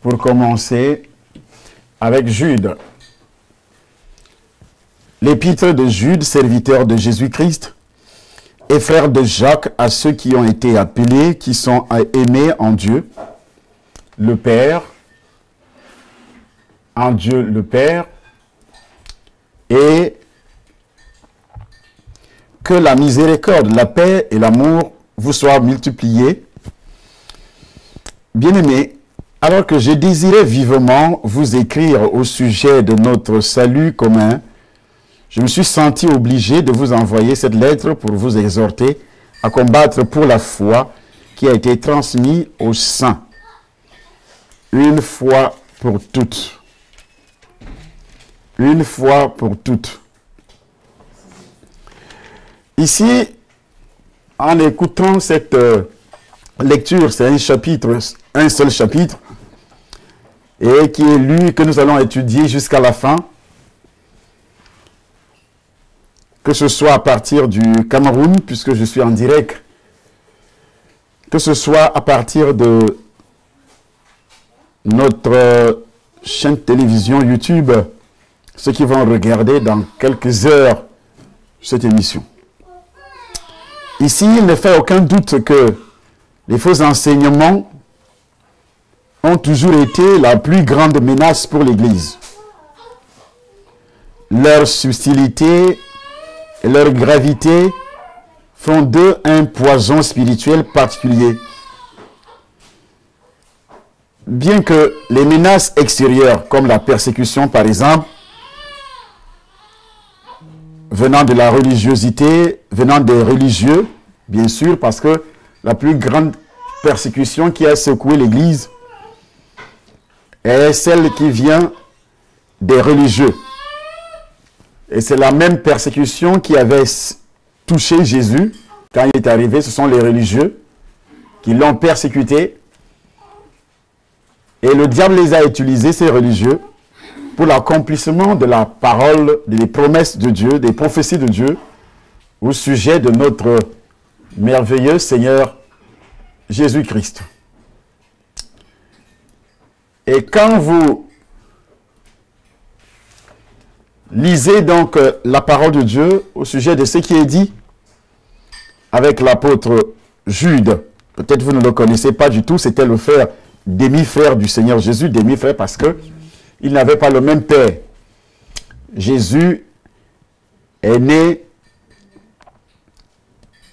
pour commencer avec Jude. L'épître de Jude, serviteur de Jésus-Christ, et frère de Jacques, à ceux qui ont été appelés, qui sont aimés en Dieu, le Père, en Dieu le Père, et que la miséricorde, la paix et l'amour vous soient multipliés. Bien-aimés, alors que je désirais vivement vous écrire au sujet de notre salut commun, je me suis senti obligé de vous envoyer cette lettre pour vous exhorter à combattre pour la foi qui a été transmise aux saints, une fois pour toutes. Une fois pour toutes. Ici, en écoutant cette lecture, c'est un chapitre, un seul chapitre, et qui est lu, que nous allons étudier jusqu'à la fin, que ce soit à partir du Cameroun, puisque je suis en direct, que ce soit à partir de notre chaîne de télévision YouTube, ceux qui vont regarder dans quelques heures cette émission. Ici, il ne fait aucun doute que les faux enseignements ont toujours été la plus grande menace pour l'Église. Leur subtilité et leur gravité font d'eux un poison spirituel particulier. Bien que les menaces extérieures, comme la persécution par exemple, venant de la religiosité, venant des religieux, bien sûr, parce que la plus grande persécution qui a secoué l'Église est celle qui vient des religieux. Et c'est la même persécution qui avait touché Jésus quand il est arrivé. Ce sont les religieux qui l'ont persécuté. Et le diable les a utilisés, ces religieux, pour l'accomplissement de la parole, des promesses de Dieu, des prophéties de Dieu, au sujet de notre merveilleux Seigneur Jésus-Christ. Et quand vous lisez donc la parole de Dieu au sujet de ce qui est dit avec l'apôtre Jude, peut-être vous ne le connaissez pas du tout, c'était le frère, demi-frère du Seigneur Jésus, demi-frère parce que il n'avait pas le même père. Jésus est né,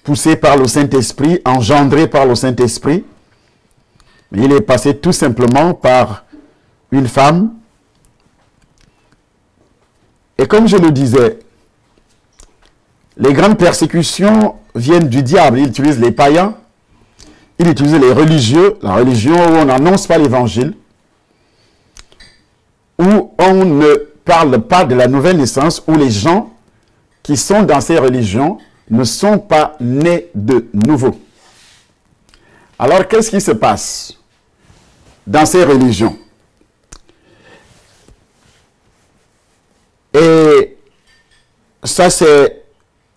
poussé par le Saint-Esprit, engendré par le Saint-Esprit. Mais il est passé tout simplement par une femme. Et comme je le disais, les grandes persécutions viennent du diable. Il utilise les païens, il utilise les religieux, la religion où on n'annonce pas l'évangile, où on ne parle pas de la nouvelle naissance, où les gens qui sont dans ces religions ne sont pas nés de nouveau. Alors, qu'est-ce qui se passe dans ces religions? Et ça, c'est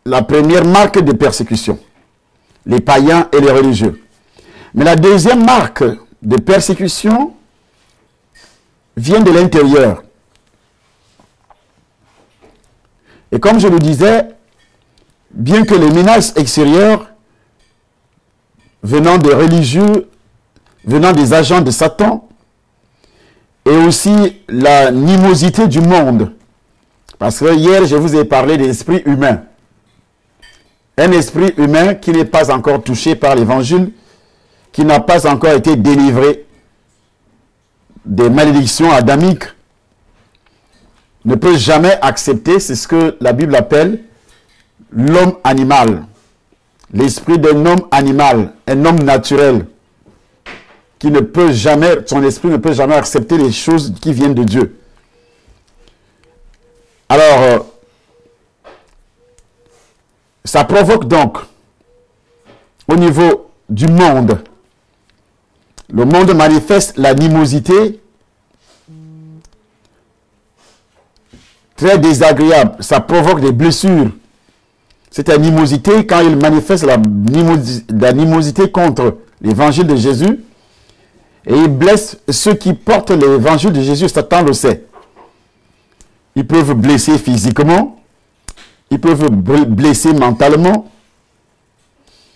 la première marque de persécution. Les païens et les religieux. Mais la deuxième marque de persécution vient de l'intérieur. Et comme je le disais, bien que les menaces extérieures venant des religieux, venant des agents de Satan, et aussi l'animosité du monde, parce que hier je vous ai parlé de l'esprit humain, un esprit humain qui n'est pas encore touché par l'évangile, qui n'a pas encore été délivré des malédictions adamiques, ne peut jamais accepter, c'est ce que la Bible appelle l'homme animal, l'esprit d'un homme animal, un homme naturel, qui ne peut jamais, son esprit ne peut jamais accepter les choses qui viennent de Dieu. Alors, ça provoque donc, au niveau du monde, le monde manifeste l'animosité très désagréable. Ça provoque des blessures. Cette animosité, quand il manifeste l'animosité contre l'évangile de Jésus, Et ils blessent ceux qui portent l'évangile de Jésus. Satan le sait. Ils peuvent blesser physiquement. Ils peuvent blesser mentalement.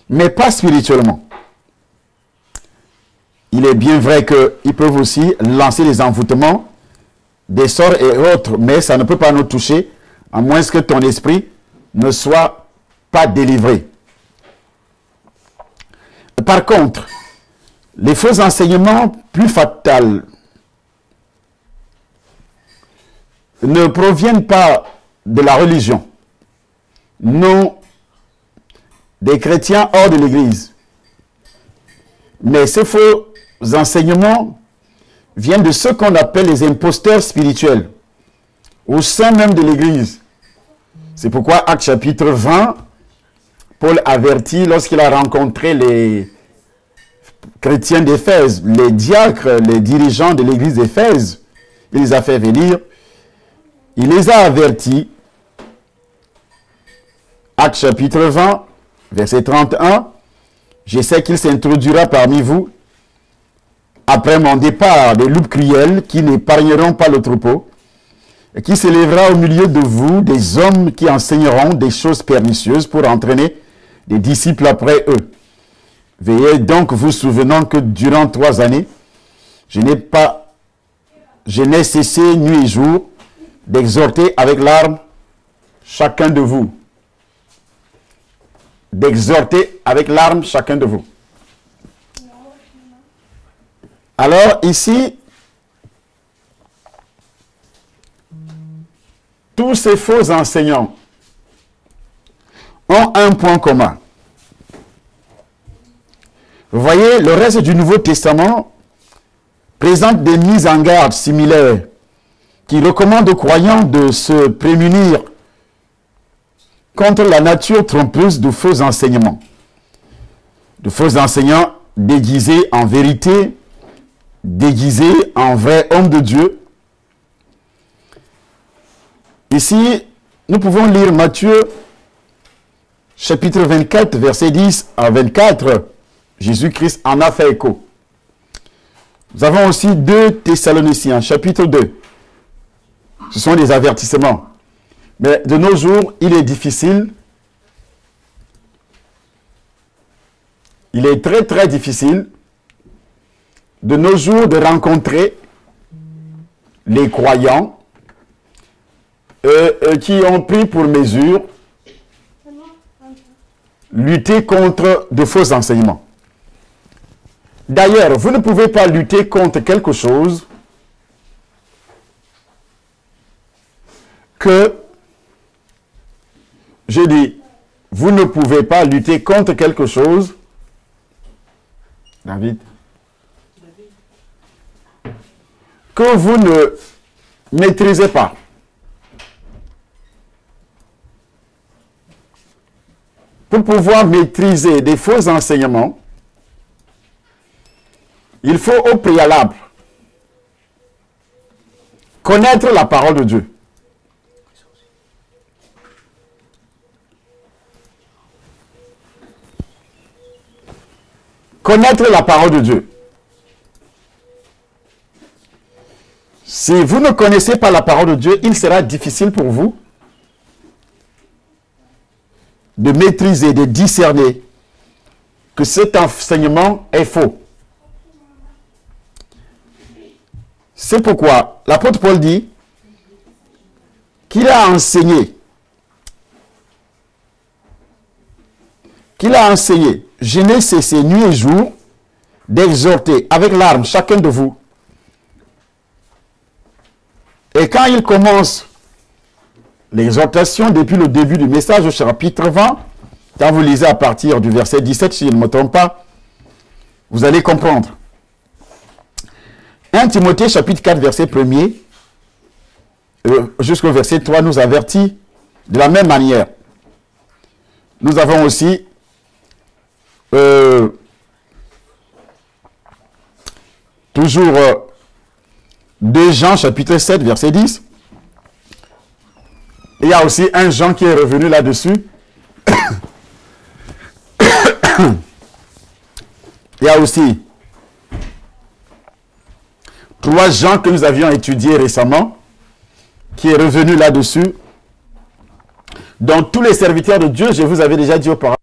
Mais pas spirituellement. Il est bien vrai qu'ils peuvent aussi lancer des envoûtements, des sorts et autres. Mais ça ne peut pas nous toucher, à moins que ton esprit ne soit pas délivré. Par contre, les faux enseignements plus fatals ne proviennent pas de la religion, non des chrétiens hors de l'Église. Mais ces faux enseignements viennent de ceux qu'on appelle les imposteurs spirituels, au sein même de l'Église. C'est pourquoi, Actes chapitre 20, Paul avertit lorsqu'il a rencontré les chrétiens d'Éphèse, les diacres, les dirigeants de l'église d'Éphèse, il les a fait venir, il les a avertis. Actes chapitre 20, verset 31, « Je sais qu'il s'introduira parmi vous, après mon départ, des loups cruels qui n'épargneront pas le troupeau, et qui s'élèvera au milieu de vous des hommes qui enseigneront des choses pernicieuses pour entraîner des disciples après eux. Veillez donc vous souvenant que durant 3 années, je n'ai cessé nuit et jour d'exhorter avec larmes chacun de vous. » D'exhorter avec larmes chacun de vous. Alors ici, tous ces faux enseignants ont un point commun. Vous voyez, le reste du Nouveau Testament présente des mises en garde similaires qui recommandent aux croyants de se prémunir contre la nature trompeuse de faux enseignements. De faux enseignants déguisés en vérité, déguisés en vrais hommes de Dieu. Ici, nous pouvons lire Matthieu, chapitre 24, verset 10 à 24. Jésus-Christ en a fait écho. Nous avons aussi 2 Thessaloniciens, chapitre 2. Ce sont des avertissements. Mais de nos jours, il est difficile. Il est très très difficile de nos jours de rencontrer les croyants qui ont pris pour mesure lutter contre de faux enseignements. D'ailleurs, vous ne pouvez pas lutter contre quelque chose que, je dis, vous ne pouvez pas lutter contre quelque chose, David, que vous ne maîtrisez pas. Pour pouvoir maîtriser des faux enseignements, il faut au préalable connaître la parole de Dieu. Connaître la parole de Dieu. Si vous ne connaissez pas la parole de Dieu, il sera difficile pour vous de maîtriser, de discerner que cet enseignement est faux. C'est pourquoi l'apôtre Paul dit qu'il a enseigné, je n'ai cessé nuit et jour d'exhorter avec larmes chacun de vous. Et quand il commence l'exhortation depuis le début du message au chapitre 20, quand vous lisez à partir du verset 17, si je ne me trompe pas, vous allez comprendre. 1 Timothée chapitre 4 verset 1er jusqu'au verset 3 nous avertit de la même manière. Nous avons aussi toujours 2 Jean chapitre 7 verset 10. Il y a aussi un Jean qui est revenu là-dessus. Il y a aussi 3 Jean que nous avions étudié récemment, qui est revenu là-dessus. Donc, tous les serviteurs de Dieu, je vous avais déjà dit auparavant,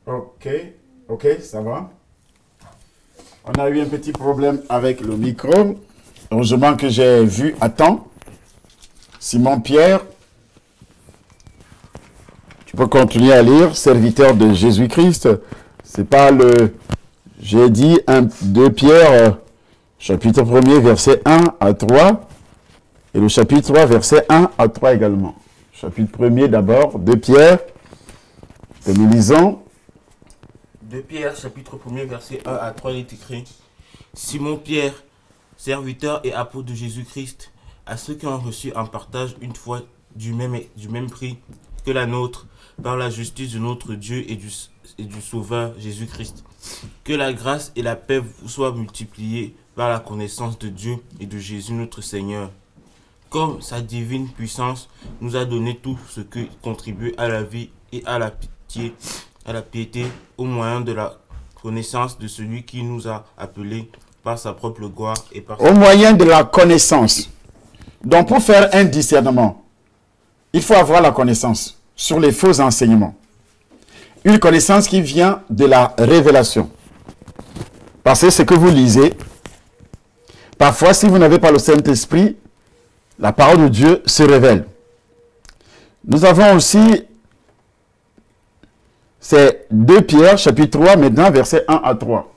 ok, ok, ça va. On a eu un petit problème avec le micro. Heureusement que j'ai vu à temps. Simon Pierre, tu peux continuer à lire, serviteur de Jésus-Christ. C'est pas le... J'ai dit 2 Pierre, chapitre 1er, verset 1 à 3. Et le chapitre 3, verset 1 à 3 également. Chapitre 1er d'abord, 2 Pierre, Et nous lisons. 2 Pierre, chapitre 1er, verset 1 à 3, il est écrit: Simon Pierre, serviteur et apôtre de Jésus-Christ, à ceux qui ont reçu en partage une foi du même prix que la nôtre, par la justice de notre Dieu et du Sauveur Jésus-Christ. Que la grâce et la paix vous soient multipliées par la connaissance de Dieu et de Jésus notre Seigneur. Comme sa divine puissance nous a donné tout ce qui contribue à la vie et à la piété, au moyen de la connaissance de celui qui nous a appelés par sa propre gloire et par au moyen de la connaissance. Donc, pour faire un discernement, il faut avoir la connaissance sur les faux enseignements. Une connaissance qui vient de la révélation. Parce que ce que vous lisez, parfois, si vous n'avez pas le Saint-Esprit, la parole de Dieu se révèle. Nous avons aussi, c'est 2 Pierre, chapitre 3, maintenant, versets 1 à 3.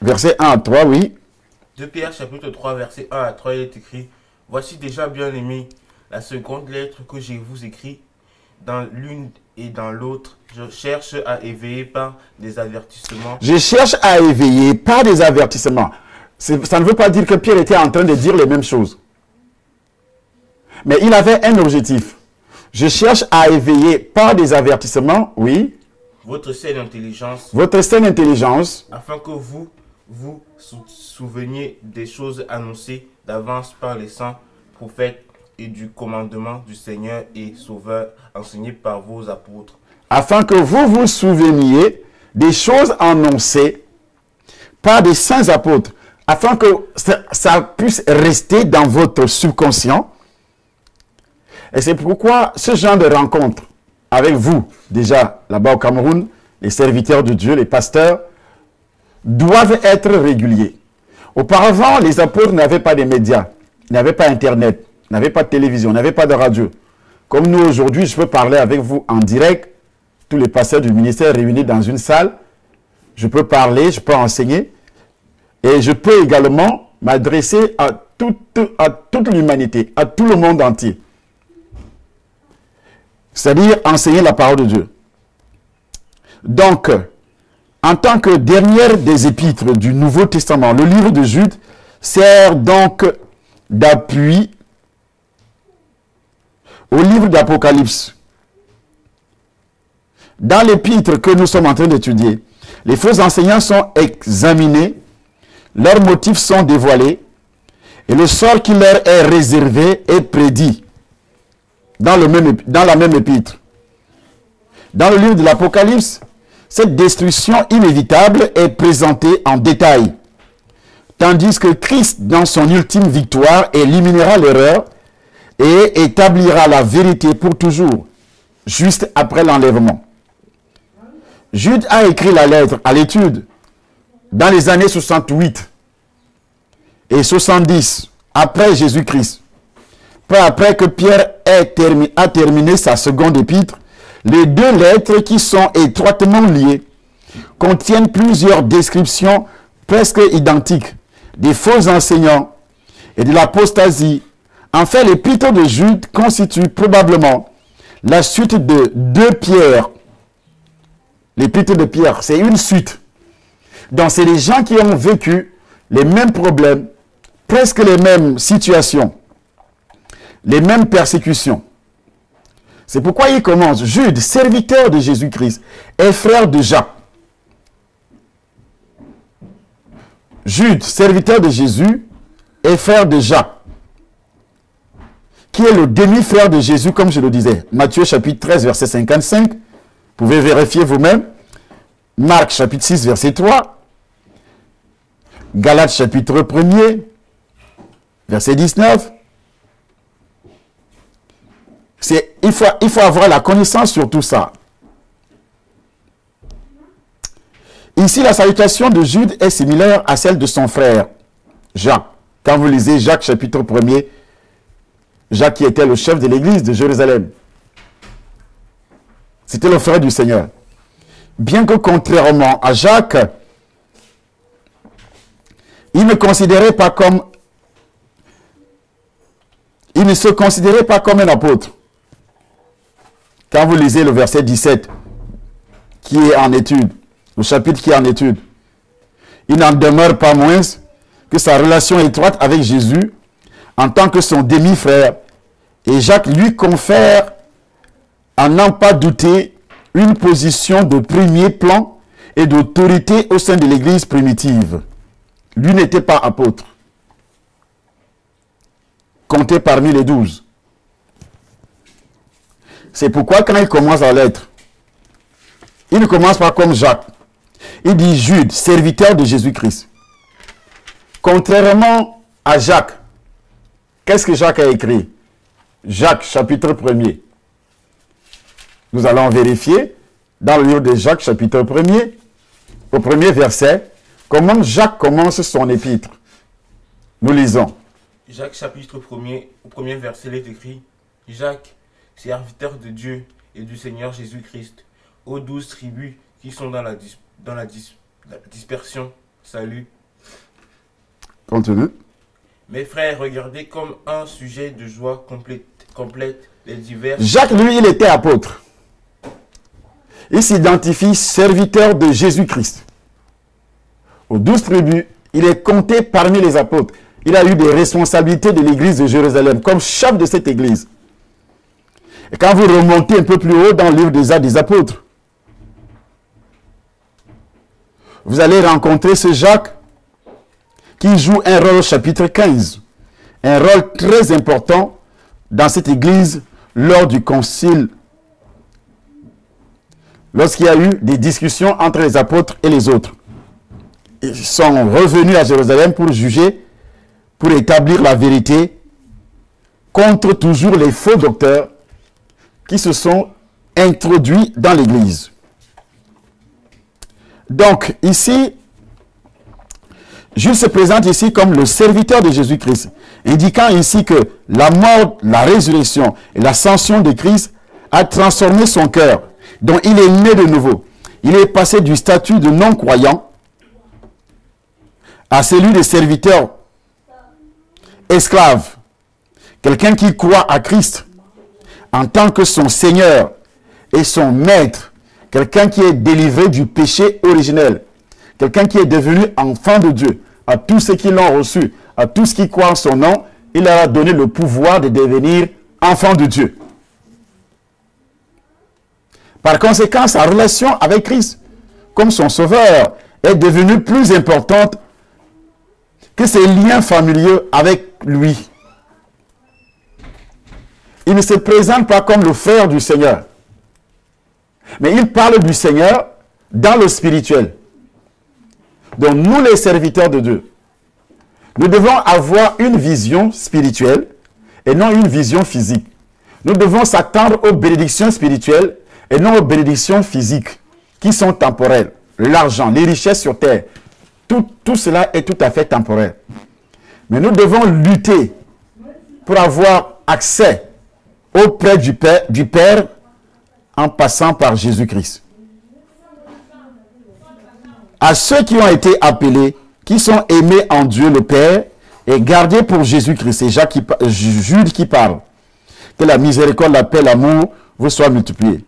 Verset 1 à 3, oui. 2 Pierre, chapitre 3, verset 1 à 3, il est écrit: Voici déjà, bien-aimés, la seconde lettre que je vous écris. Dans l'une et dans l'autre, je cherche à éveiller par des avertissements. Je cherche à éveiller par des avertissements. Ça ne veut pas dire que Pierre était en train de dire les mêmes choses. Mais il avait un objectif. Je cherche à éveiller par des avertissements, oui. Votre saine intelligence. Votre saine intelligence. Afin que vous vous souveniez des choses annoncées d'avance par les saints prophètes et du commandement du Seigneur et Sauveur enseigné par vos apôtres. Afin que vous vous souveniez des choses annoncées par des saints apôtres. Afin que ça puisse rester dans votre subconscient. Et c'est pourquoi ce genre de rencontre avec vous, déjà là-bas au Cameroun, les serviteurs de Dieu, les pasteurs, doivent être réguliers. Auparavant, les apôtres n'avaient pas de médias, n'avaient pas Internet, n'avaient pas de télévision, n'avaient pas de radio. Comme nous aujourd'hui, je peux parler avec vous en direct, tous les pasteurs du ministère réunis dans une salle, je peux parler, je peux enseigner, et je peux également m'adresser à toute l'humanité, à tout le monde entier. C'est-à-dire enseigner la parole de Dieu. Donc, en tant que dernière des épîtres du Nouveau Testament, le livre de Jude sert donc d'appui au livre d'Apocalypse. Dans l'épître que nous sommes en train d'étudier, les faux enseignants sont examinés, leurs motifs sont dévoilés, et le sort qui leur est réservé est prédit dans la même épître. Dans le livre de l'Apocalypse, cette destruction inévitable est présentée en détail, tandis que Christ, dans son ultime victoire, éliminera l'erreur et établira la vérité pour toujours, juste après l'enlèvement. Jude a écrit la lettre à l'étude dans les années 68 et 70 après Jésus-Christ. Peu après que Pierre a terminé sa seconde épître, les deux lettres qui sont étroitement liées contiennent plusieurs descriptions presque identiques des faux enseignants et de l'apostasie. En fait, l'épître de Jude constitue probablement la suite de 2 Pierre. L'épître de Pierre, c'est une suite. Donc, c'est les gens qui ont vécu les mêmes problèmes, presque les mêmes situations, les mêmes persécutions. C'est pourquoi il commence: Jude, serviteur de Jésus-Christ, et frère de Jacques. Jude, serviteur de Jésus, et frère de Jacques, qui est le demi-frère de Jésus, comme je le disais. Matthieu chapitre 13, verset 55. Vous pouvez vérifier vous-même. Marc chapitre 6, verset 3. Galates chapitre 1er, verset 19. Il faut avoir la connaissance sur tout ça. Ici, la salutation de Jude est similaire à celle de son frère Jacques. Quand vous lisez Jacques chapitre 1er, Jacques qui était le chef de l'église de Jérusalem. C'était le frère du Seigneur. Bien que contrairement à Jacques, il ne se considérait pas comme un apôtre. Quand vous lisez le verset 17, qui est en étude, le chapitre qui est en étude, il n'en demeure pas moins que sa relation étroite avec Jésus, en tant que son demi-frère, et Jacques lui confère, à n'en pas douter, une position de premier plan et d'autorité au sein de l'Église primitive. Lui n'était pas apôtre, compté parmi les 12. C'est pourquoi quand il commence la lettre, il ne commence pas comme Jacques. Il dit Jude, serviteur de Jésus-Christ. Contrairement à Jacques, qu'est-ce que Jacques a écrit? Jacques, chapitre 1er. Nous allons vérifier dans le livre de Jacques, chapitre 1er, au premier verset, comment Jacques commence son épître. Nous lisons. Jacques, chapitre 1er, au premier verset, il est écrit Jacques, serviteur de Dieu et du Seigneur Jésus-Christ, aux 12 tribus qui sont dans la dispersion. Salut. Continue. Mes frères, regardez comme un sujet de joie complète les divers. Jacques, lui, il était apôtre. Il s'identifie serviteur de Jésus-Christ. Aux 12 tribus, il est compté parmi les apôtres. Il a eu des responsabilités de l'église de Jérusalem, comme chef de cette église. Et quand vous remontez un peu plus haut dans le livre des Actes des Apôtres, vous allez rencontrer ce Jacques qui joue un rôle au chapitre 15. Un rôle très important dans cette église lors du concile. Lorsqu'il y a eu des discussions entre les apôtres et les autres. Ils sont revenus à Jérusalem pour juger, pour établir la vérité contre toujours les faux docteurs qui se sont introduits dans l'église. Donc, ici, Jules se présente ici comme le serviteur de Jésus-Christ, indiquant ici que la mort, la résurrection et l'ascension de Christ a transformé son cœur, dont il est né de nouveau. Il est passé du statut de non-croyant à celui de serviteur esclave, quelqu'un qui croit à Christ en tant que son Seigneur et son Maître, quelqu'un qui est délivré du péché originel, quelqu'un qui est devenu enfant de Dieu. À tous ceux qui l'ont reçu, à tous ceux qui croient en son nom, il leur a donné le pouvoir de devenir enfant de Dieu. Par conséquent, sa relation avec Christ, comme son sauveur, est devenue plus importante que ses liens familiaux avec lui. Il ne se présente pas comme le frère du Seigneur, mais il parle du Seigneur dans le spirituel. Donc nous, les serviteurs de Dieu, nous devons avoir une vision spirituelle et non une vision physique. Nous devons s'attendre aux bénédictions spirituelles et non aux bénédictions physiques qui sont temporelles. L'argent, les richesses sur terre, tout cela est tout à fait temporaire. Mais nous devons lutter pour avoir accès auprès du Père en passant par Jésus-Christ. À ceux qui ont été appelés, qui sont aimés en Dieu le Père et gardés pour Jésus-Christ. C'est Jude qui parle. Que la miséricorde, la paix, l'amour vous soient multipliés.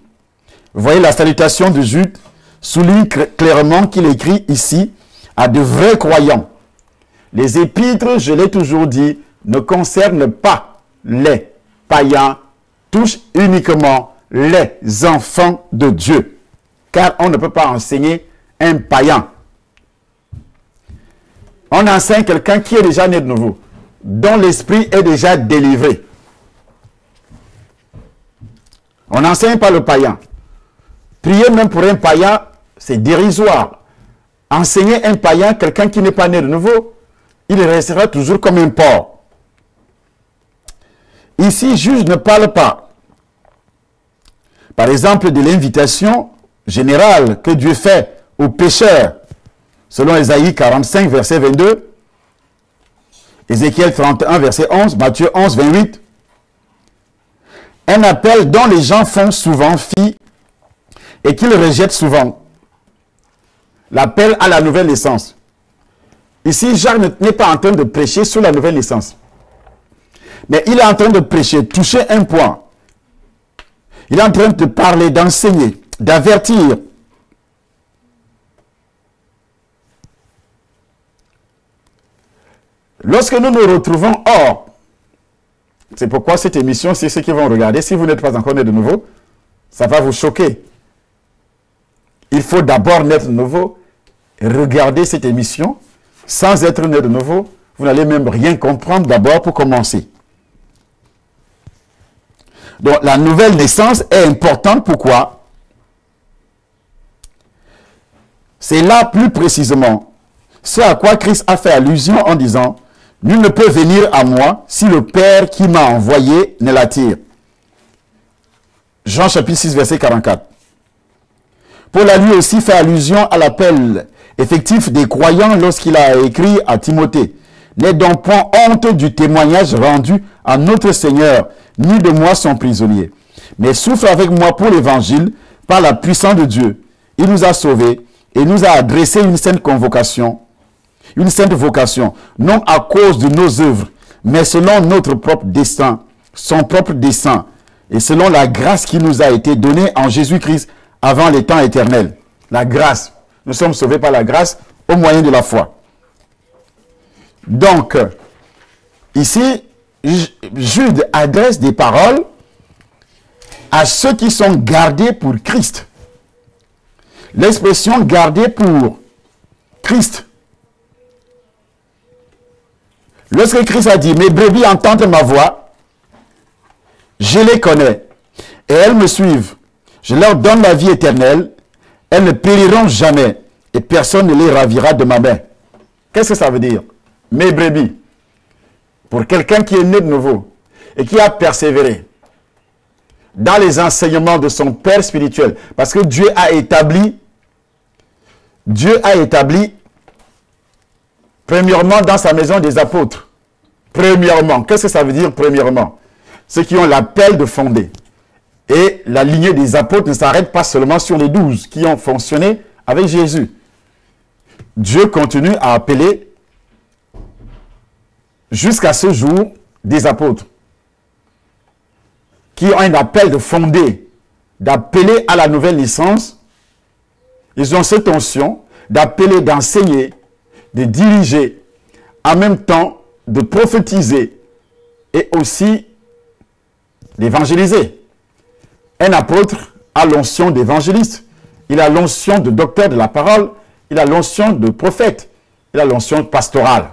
Vous voyez, la salutation de Jude souligne clairement qu'il écrit ici à de vrais croyants. Les épîtres, je l'ai toujours dit, ne concernent pas les païens, touchent uniquement les enfants de Dieu. Car on ne peut pas enseigner un païen. On enseigne quelqu'un qui est déjà né de nouveau, dont l'esprit est déjà délivré. On n'enseigne pas le païen. Prier même pour un païen, c'est dérisoire. Enseigner un païen, quelqu'un qui n'est pas né de nouveau, il restera toujours comme un porc. Ici, Juge ne parle pas, par exemple, de l'invitation générale que Dieu fait aux pécheurs, selon Ésaïe 45, verset 22, Ézéchiel 31, verset 11, Matthieu 11, 28. Un appel dont les gens font souvent fi et qu'ils rejettent souvent. L'appel à la nouvelle naissance. Ici, Jacques n'est pas en train de prêcher sur la nouvelle naissance. Mais il est en train de prêcher, toucher un point. Il est en train de te parler, d'enseigner, d'avertir. Lorsque nous nous retrouvons hors, c'est pourquoi cette émission, c'est ceux qui vont regarder. Si vous n'êtes pas encore né de nouveau, ça va vous choquer. Il faut d'abord naître de nouveau, regarder cette émission. Sans être né de nouveau, vous n'allez même rien comprendre d'abord pour commencer. Donc la nouvelle naissance est importante. Pourquoi? C'est là plus précisément ce à quoi Christ a fait allusion en disant « Nul ne peut venir à moi si le Père qui m'a envoyé ne l'attire. » Jean chapitre 6 verset 44. Paul a lui aussi fait allusion à l'appel effectif des croyants lorsqu'il a écrit à Timothée « N'aie donc point honte du témoignage rendu à notre Seigneur, ni de moi son prisonnier, mais souffre avec moi pour l'évangile par la puissance de Dieu. Il nous a sauvés et nous a adressé une sainte convocation, une sainte vocation, non à cause de nos œuvres, mais selon notre propre dessein, son propre dessein, et selon la grâce qui nous a été donnée en Jésus-Christ avant les temps éternels. » La grâce. Nous sommes sauvés par la grâce au moyen de la foi. Donc, ici, Jude adresse des paroles à ceux qui sont gardés pour Christ. L'expression « gardé pour Christ ». Lorsque Christ a dit « Mes brebis entendent ma voix, je les connais, et elles me suivent. Je leur donne la vie éternelle, elles ne périront jamais, et personne ne les ravira de ma main. » Qu'est-ce que ça veut dire? Mes brebis. Pour quelqu'un qui est né de nouveau et qui a persévéré dans les enseignements de son Père spirituel, parce que Dieu a établi, premièrement dans sa maison des apôtres. Premièrement, qu'est-ce que ça veut dire premièrement? Ceux qui ont l'appel de fonder. Et la lignée des apôtres ne s'arrête pas seulement sur les 12 qui ont fonctionné avec Jésus. Dieu continue à appeler jusqu'à ce jour des apôtres qui ont un appel de fonder, d'appeler à la nouvelle naissance. Ils ont cette onction d'appeler, d'enseigner, de diriger, en même temps de prophétiser et aussi d'évangéliser. Un apôtre a l'onction d'évangéliste, il a l'onction de docteur de la parole, il a l'onction de prophète, il a l'onction pastorale.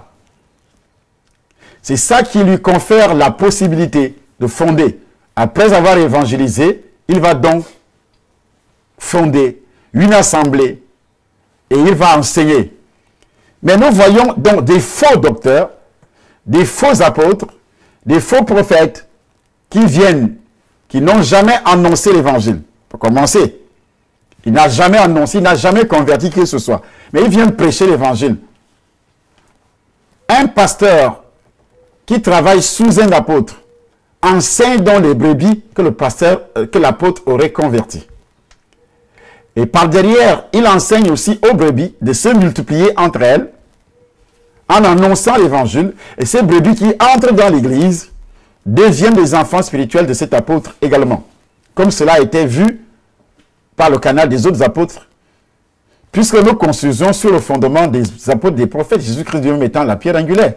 C'est ça qui lui confère la possibilité de fonder. Après avoir évangélisé, il va donc fonder une assemblée et il va enseigner. Mais nous voyons donc des faux docteurs, des faux apôtres, des faux prophètes qui viennent, qui n'ont jamais annoncé l'évangile. Pour commencer, il n'a jamais annoncé, il n'a jamais converti qui que ce soit. Mais il vient prêcher l'évangile. Un pasteur qui travaille sous un apôtre enseigne dans les brebis que l'apôtre aurait converti. Et par derrière, il enseigne aussi aux brebis de se multiplier entre elles en annonçant l'évangile. Et ces brebis qui entrent dans l'église deviennent des enfants spirituels de cet apôtre également. Comme cela a été vu par le canal des autres apôtres. Puisque nous construisons sur le fondement des apôtres, des prophètes, Jésus-Christ lui-même étant la pierre angulaire.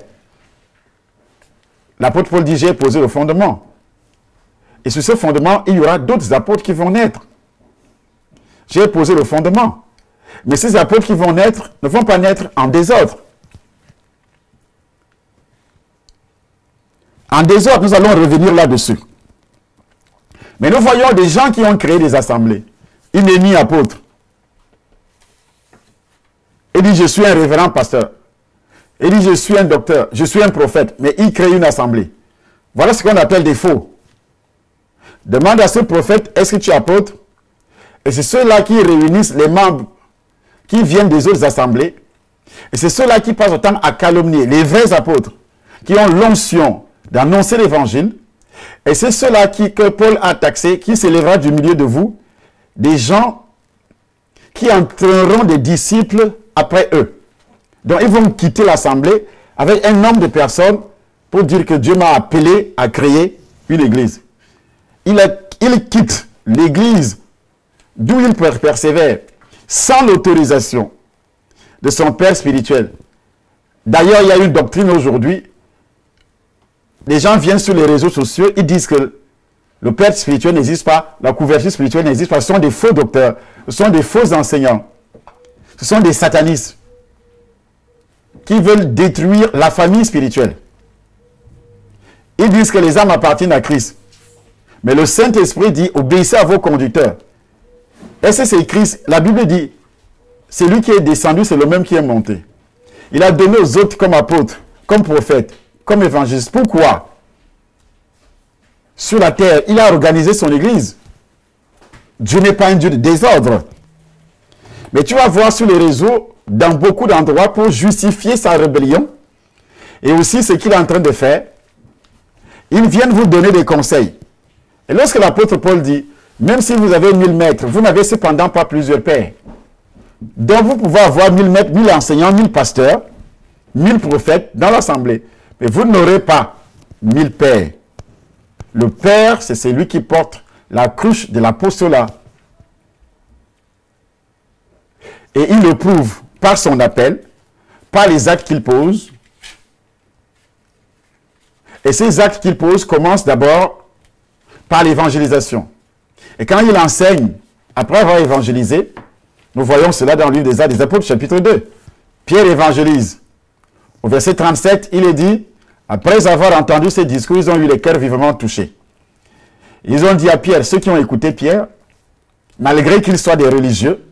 L'apôtre Paul dit, j'ai posé le fondement. Et sur ce fondement, il y aura d'autres apôtres qui vont naître. J'ai posé le fondement. Mais ces apôtres qui vont naître ne vont pas naître en désordre. En désordre, nous allons revenir là-dessus. Mais nous voyons des gens qui ont créé des assemblées. Il n'est ni apôtre. Il dit, je suis un révérend pasteur. Il dit, je suis un docteur, je suis un prophète. Mais il crée une assemblée. Voilà ce qu'on appelle des faux. Demande à ce prophète, est-ce que tu es apôtre? Et c'est ceux-là qui réunissent les membres qui viennent des autres assemblées. Et c'est ceux-là qui passent le temps à calomnier les vrais apôtres, qui ont l'onction d'annoncer l'évangile. Et c'est ceux-là que Paul a taxé, qui s'élèvera du milieu de vous, des gens qui entreront des disciples après eux. Donc ils vont quitter l'assemblée avec un nombre de personnes pour dire que Dieu m'a appelé à créer une église. Il quitte l'église d'où il persévère sans l'autorisation de son père spirituel. D'ailleurs, il y a une doctrine aujourd'hui. Les gens viennent sur les réseaux sociaux, ils disent que le père spirituel n'existe pas, la couverture spirituelle n'existe pas. Ce sont des faux docteurs, ce sont des faux enseignants. Ce sont des satanistes qui veulent détruire la famille spirituelle. Ils disent que les âmes appartiennent à Christ. Mais le Saint-Esprit dit, obéissez à vos conducteurs. Est-ce que c'est Christ? La Bible dit, c'est lui qui est descendu, c'est le même qui est monté. Il a donné aux autres comme apôtres, comme prophètes, comme évangélistes. Pourquoi? Sur la terre, il a organisé son église. Dieu n'est pas un Dieu de désordre. Mais tu vas voir sur les réseaux, dans beaucoup d'endroits, pour justifier sa rébellion, et aussi ce qu'il est en train de faire, ils viennent vous donner des conseils. Et lorsque l'apôtre Paul dit, même si vous avez 1000 maîtres, vous n'avez cependant pas plusieurs pères. Donc vous pouvez avoir 1000 maîtres, 1000 enseignants, 1000 pasteurs, 1000 prophètes dans l'assemblée. Mais vous n'aurez pas 1000 pères. Le père, c'est celui qui porte la cruche de l'apostolat. Et il le prouve par son appel, par les actes qu'il pose. Et ces actes qu'il pose commencent d'abord par l'évangélisation. Et quand il enseigne, après avoir évangélisé, nous voyons cela dans le livre des Actes des Apôtres, chapitre 2. Pierre évangélise. Au verset 37, il est dit, après avoir entendu ces discours, ils ont eu les cœurs vivement touchés. Ils ont dit à Pierre, ceux qui ont écouté Pierre, malgré qu'ils soient des religieux,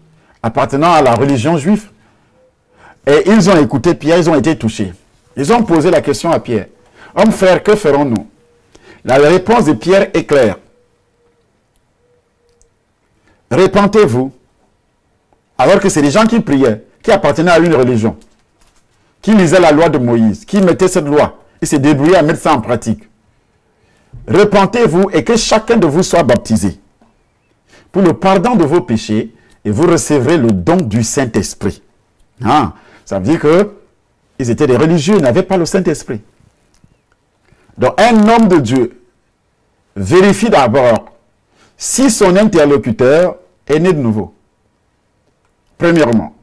appartenant à la religion juive, et ils ont écouté Pierre, ils ont été touchés. Ils ont posé la question à Pierre, homme frère, que ferons-nous? La réponse de Pierre est claire. Repentez-vous. Alors que c'est des gens qui priaient, qui appartenaient à une religion, qui lisaient la loi de Moïse, qui mettaient cette loi, et se débrouillaient à mettre ça en pratique. Repentez-vous et que chacun de vous soit baptisé pour le pardon de vos péchés et vous recevrez le don du Saint-Esprit. Ah, ça veut dire qu'ils étaient des religieux, ils n'avaient pas le Saint-Esprit. Donc un homme de Dieu vérifie d'abord si son interlocuteur est né de nouveau. Premièrement.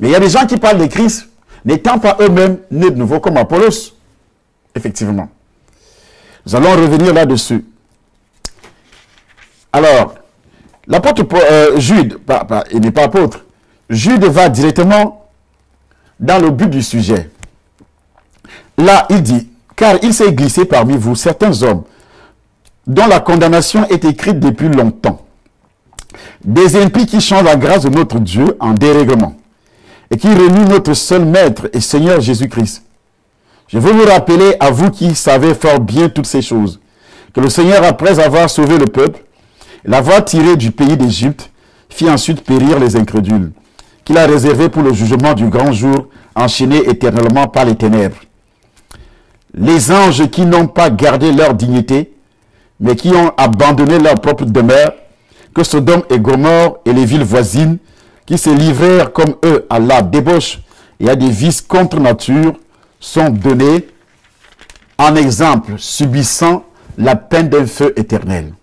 Mais il y a des gens qui parlent de Christ n'étant pas eux-mêmes nés de nouveau comme Apollos. Effectivement. Nous allons revenir là-dessus. Alors, l'apôtre Jude, il n'est pas apôtre, Jude va directement dans le but du sujet. Là, il dit, car il s'est glissé parmi vous certains hommes dont la condamnation est écrite depuis longtemps. Des impies qui changent la grâce de notre Dieu en dérèglement et qui renient notre seul Maître et Seigneur Jésus-Christ. Je veux vous rappeler, à vous qui savez fort bien toutes ces choses, que le Seigneur, après avoir sauvé le peuple, l'avoir tiré du pays d'Égypte, fit ensuite périr les incrédules, qu'il a réservé pour le jugement du grand jour, enchaînés éternellement par les ténèbres. Les anges qui n'ont pas gardé leur dignité, mais qui ont abandonné leur propre demeure, que Sodome et Gomorrhe et les villes voisines, qui se livrèrent comme eux à la débauche et à des vices contre nature, sont donnés en exemple, subissant la peine d'un feu éternel.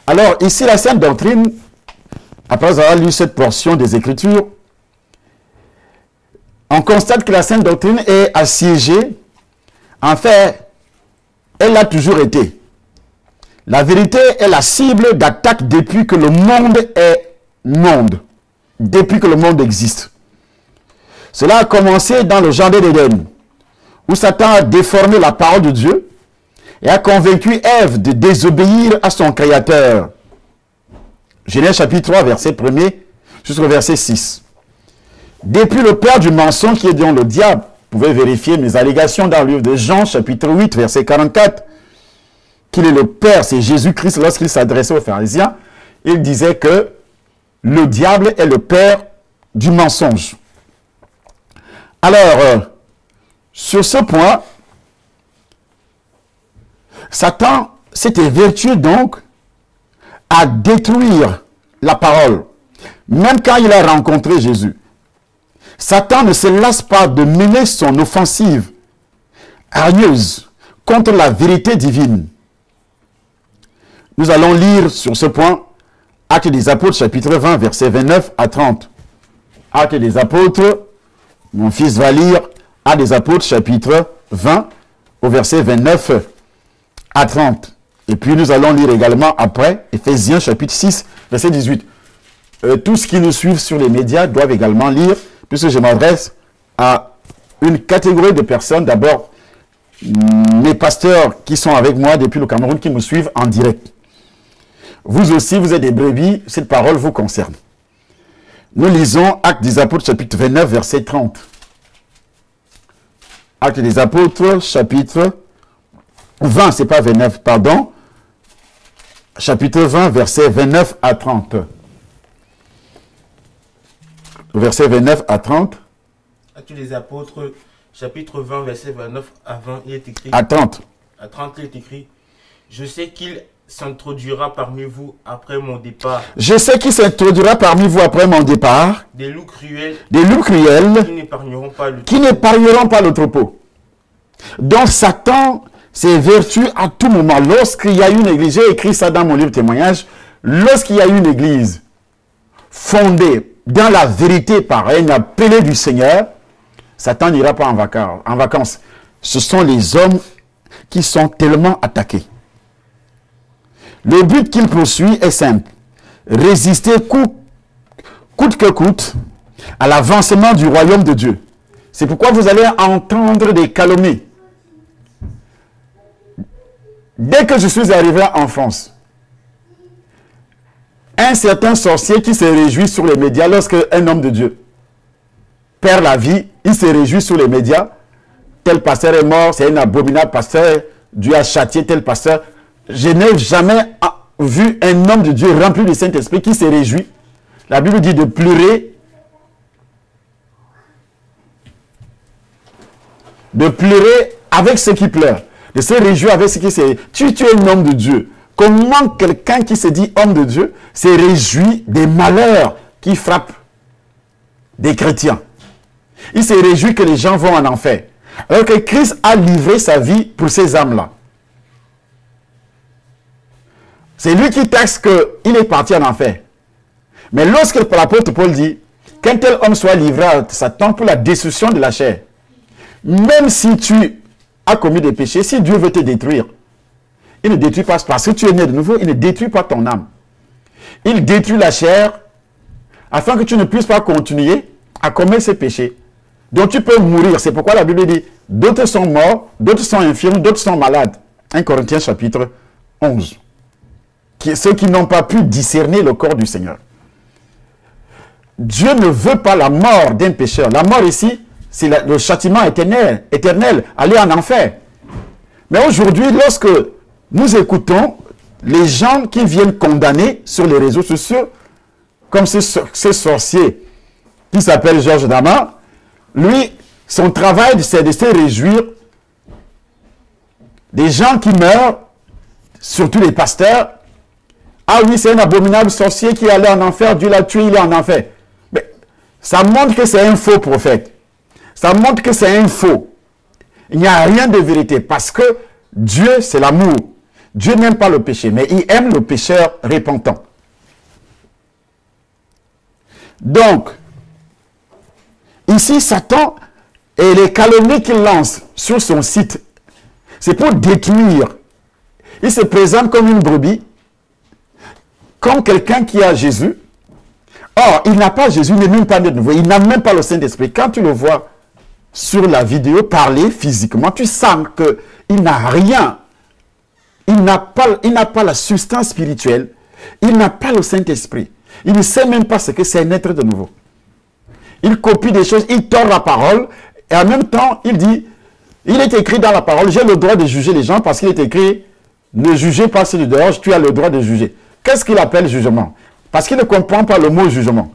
Alors, ici, la Sainte Doctrine, après avoir lu cette portion des Écritures, on constate que la Sainte Doctrine est assiégée. En fait, elle l'a toujours été. La vérité est la cible d'attaque depuis que le monde est monde, depuis que le monde existe. Cela a commencé dans le jardin d'Éden, où Satan a déformé la parole de Dieu et a convaincu Ève de désobéir à son Créateur. Genèse chapitre 3, verset 1er jusqu'au verset 6. Depuis le père du mensonge qui est dans le diable, vous pouvez vérifier mes allégations dans le livre de Jean, chapitre 8, verset 44, qu'il est le père, c'est Jésus-Christ. Lorsqu'il s'adressait aux pharisiens, il disait que le diable est le père du mensonge. Alors, sur ce point, Satan s'est évertué donc à détruire la parole, même quand il a rencontré Jésus. Satan ne se lasse pas de mener son offensive hargneuse contre la vérité divine. Nous allons lire sur ce point Actes des Apôtres, chapitre 20, versets 29 à 30. Actes des Apôtres, mon fils va lire Actes des Apôtres, chapitre 20, au verset 29 à 30. Et puis nous allons lire également après Éphésiens, chapitre 6, verset 18. Tous ceux qui nous suivent sur les médias doivent également lire, puisque je m'adresse à une catégorie de personnes. D'abord, mes pasteurs qui sont avec moi depuis le Cameroun, qui me suivent en direct. Vous aussi, vous êtes des brebis, cette parole vous concerne. Nous lisons Actes des Apôtres, chapitre 29, verset 30. Actes des Apôtres, chapitre 20, c'est pas 29, pardon. Chapitre 20, verset 29 à 30. Verset 29 à 30. Actes des Apôtres, chapitre 20, verset 29 à 20, il est écrit. À 30. À 30, il est écrit. Je sais qu'il s'introduira parmi vous après mon départ. Je sais qu'il s'introduira parmi vous après mon départ. Des loups cruels. Des loups cruels. Qui n'épargneront pas le qui n'épargneront pas le troupeau. Donc Satan s'est vertu à tout moment. Lorsqu'il y a une église, j'ai écrit ça dans mon livre témoignage, lorsqu'il y a une église fondée dans la vérité par un appelé du Seigneur, Satan n'ira pas en vacances. Ce sont les hommes qui sont tellement attaqués. Le but qu'il poursuit est simple. Résister coûte que coûte à l'avancement du royaume de Dieu. C'est pourquoi vous allez entendre des calomnies. Dès que je suis arrivé en France, un certain sorcier qui se réjouit sur les médias lorsque un homme de Dieu perd la vie, il se réjouit sur les médias. Tel pasteur est mort, c'est un abominable pasteur, Dieu a châtié tel pasteur. Je n'ai jamais vu un homme de Dieu rempli du Saint-Esprit qui se réjouit. La Bible dit de pleurer. De pleurer avec ceux qui pleurent. De se réjouir avec ceux qui se réjouissent. Tu es un homme de Dieu. Comment quelqu'un qui se dit homme de Dieu se réjouit des malheurs qui frappent des chrétiens? Il se réjouit que les gens vont en enfer. Alors que Christ a livré sa vie pour ces âmes-là. C'est lui qui taxe qu'il est parti en enfer. Mais lorsque l'apôtre Paul dit qu'un tel homme soit livré à Satan pour la destruction de la chair, même si tu as commis des péchés, si Dieu veut te détruire, il ne détruit pas parce que tu es né de nouveau, il ne détruit pas ton âme. Il détruit la chair afin que tu ne puisses pas continuer à commettre ces péchés. Donc tu peux mourir. C'est pourquoi la Bible dit d'autres sont morts, d'autres sont infirmes, d'autres sont malades. 1 Corinthiens chapitre 11. Ceux qui n'ont pas pu discerner le corps du Seigneur. Dieu ne veut pas la mort d'un pécheur. La mort ici, c'est le châtiment éternel, aller en enfer. Mais aujourd'hui, lorsque nous écoutons les gens qui viennent condamner sur les réseaux sociaux, comme ce sorcier qui s'appelle Georges Dama, lui, son travail, c'est de se réjouir des gens qui meurent, surtout les pasteurs. Ah oui, c'est un abominable sorcier qui est allé en enfer, Dieu l'a tué, il est en enfer. Mais ça montre que c'est un faux prophète. Ça montre que c'est un faux. Il n'y a rien de vérité parce que Dieu, c'est l'amour. Dieu n'aime pas le péché, mais il aime le pécheur repentant. Donc, ici, Satan et les calomnies qu'il lance sur son site, c'est pour détruire. Il se présente comme une brebis, comme quelqu'un qui a Jésus. Or, il n'a pas Jésus, il n'est même pas de nouveau, il n'a même pas le Saint-Esprit. Quand tu le vois sur la vidéo parler physiquement, tu sens qu'il n'a rien. Il n'a pas la substance spirituelle. Il n'a pas le Saint-Esprit. Il ne sait même pas ce que c'est naître de nouveau. Il copie des choses, il tord la parole, et en même temps, il dit, il est écrit dans la parole, j'ai le droit de juger les gens parce qu'il est écrit, ne jugez pas ceux du dehors, tu as le droit de juger. Qu'est-ce qu'il appelle jugement? Parce qu'il ne comprend pas le mot jugement.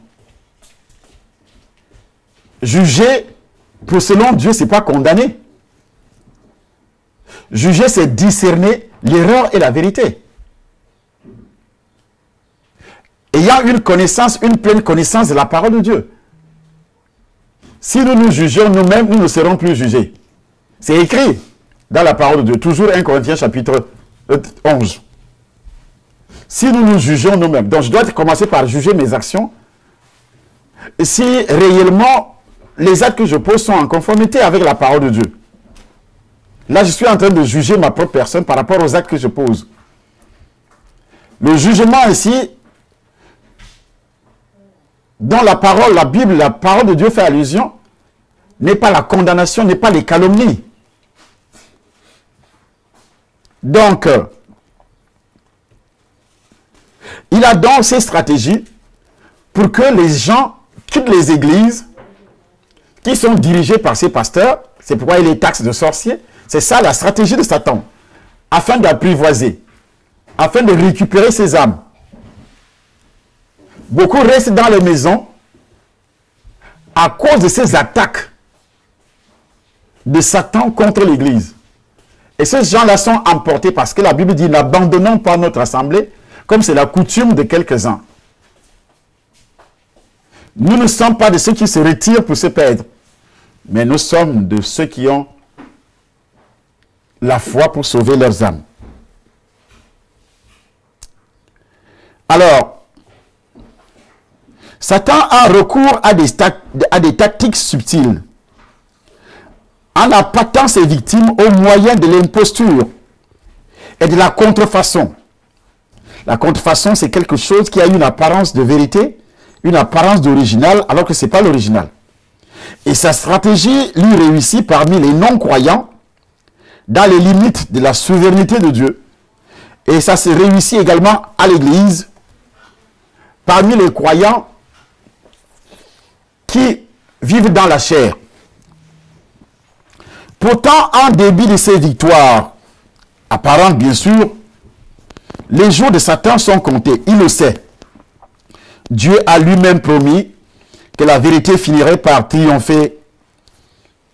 Juger, pour selon Dieu, ce n'est pas condamner. Juger, c'est discerner l'erreur et la vérité. Ayant une connaissance, une pleine connaissance de la parole de Dieu. Si nous nous jugeons nous-mêmes, nous ne serons plus jugés. C'est écrit dans la parole de Dieu. Toujours 1 Corinthiens chapitre 11. si nous nous jugeons nous-mêmes, donc je dois commencer par juger mes actions, et si réellement les actes que je pose sont en conformité avec la parole de Dieu. Là, je suis en train de juger ma propre personne par rapport aux actes que je pose. Le jugement ici, dont la parole, la Bible, la parole de Dieu fait allusion, n'est pas la condamnation, n'est pas les calomnies. Donc, il a donc ces stratégies pour que les gens quittent les églises qui sont dirigées par ces pasteurs. C'est pourquoi il les taxe de sorciers. C'est ça la stratégie de Satan, afin d'apprivoiser, afin de récupérer ses âmes. Beaucoup restent dans les maisons à cause de ces attaques de Satan contre l'Église. Et ces gens-là sont emportés parce que la Bible dit « N'abandonnons pas notre assemblée » comme c'est la coutume de quelques-uns. Nous ne sommes pas de ceux qui se retirent pour se perdre, mais nous sommes de ceux qui ont la foi pour sauver leurs âmes. Alors, Satan a recours à des tactiques subtiles en appâtant ses victimes au moyen de l'imposture et de la contrefaçon. La contrefaçon, c'est quelque chose qui a une apparence de vérité, une apparence d'original, alors que ce n'est pas l'original. Et sa stratégie lui réussit parmi les non-croyants, dans les limites de la souveraineté de Dieu. Et ça se réussit également à l'Église, parmi les croyants qui vivent dans la chair. Pourtant, en début de ces victoires, apparentes bien sûr, les jours de Satan sont comptés. Il le sait. Dieu a lui-même promis que la vérité finirait par triompher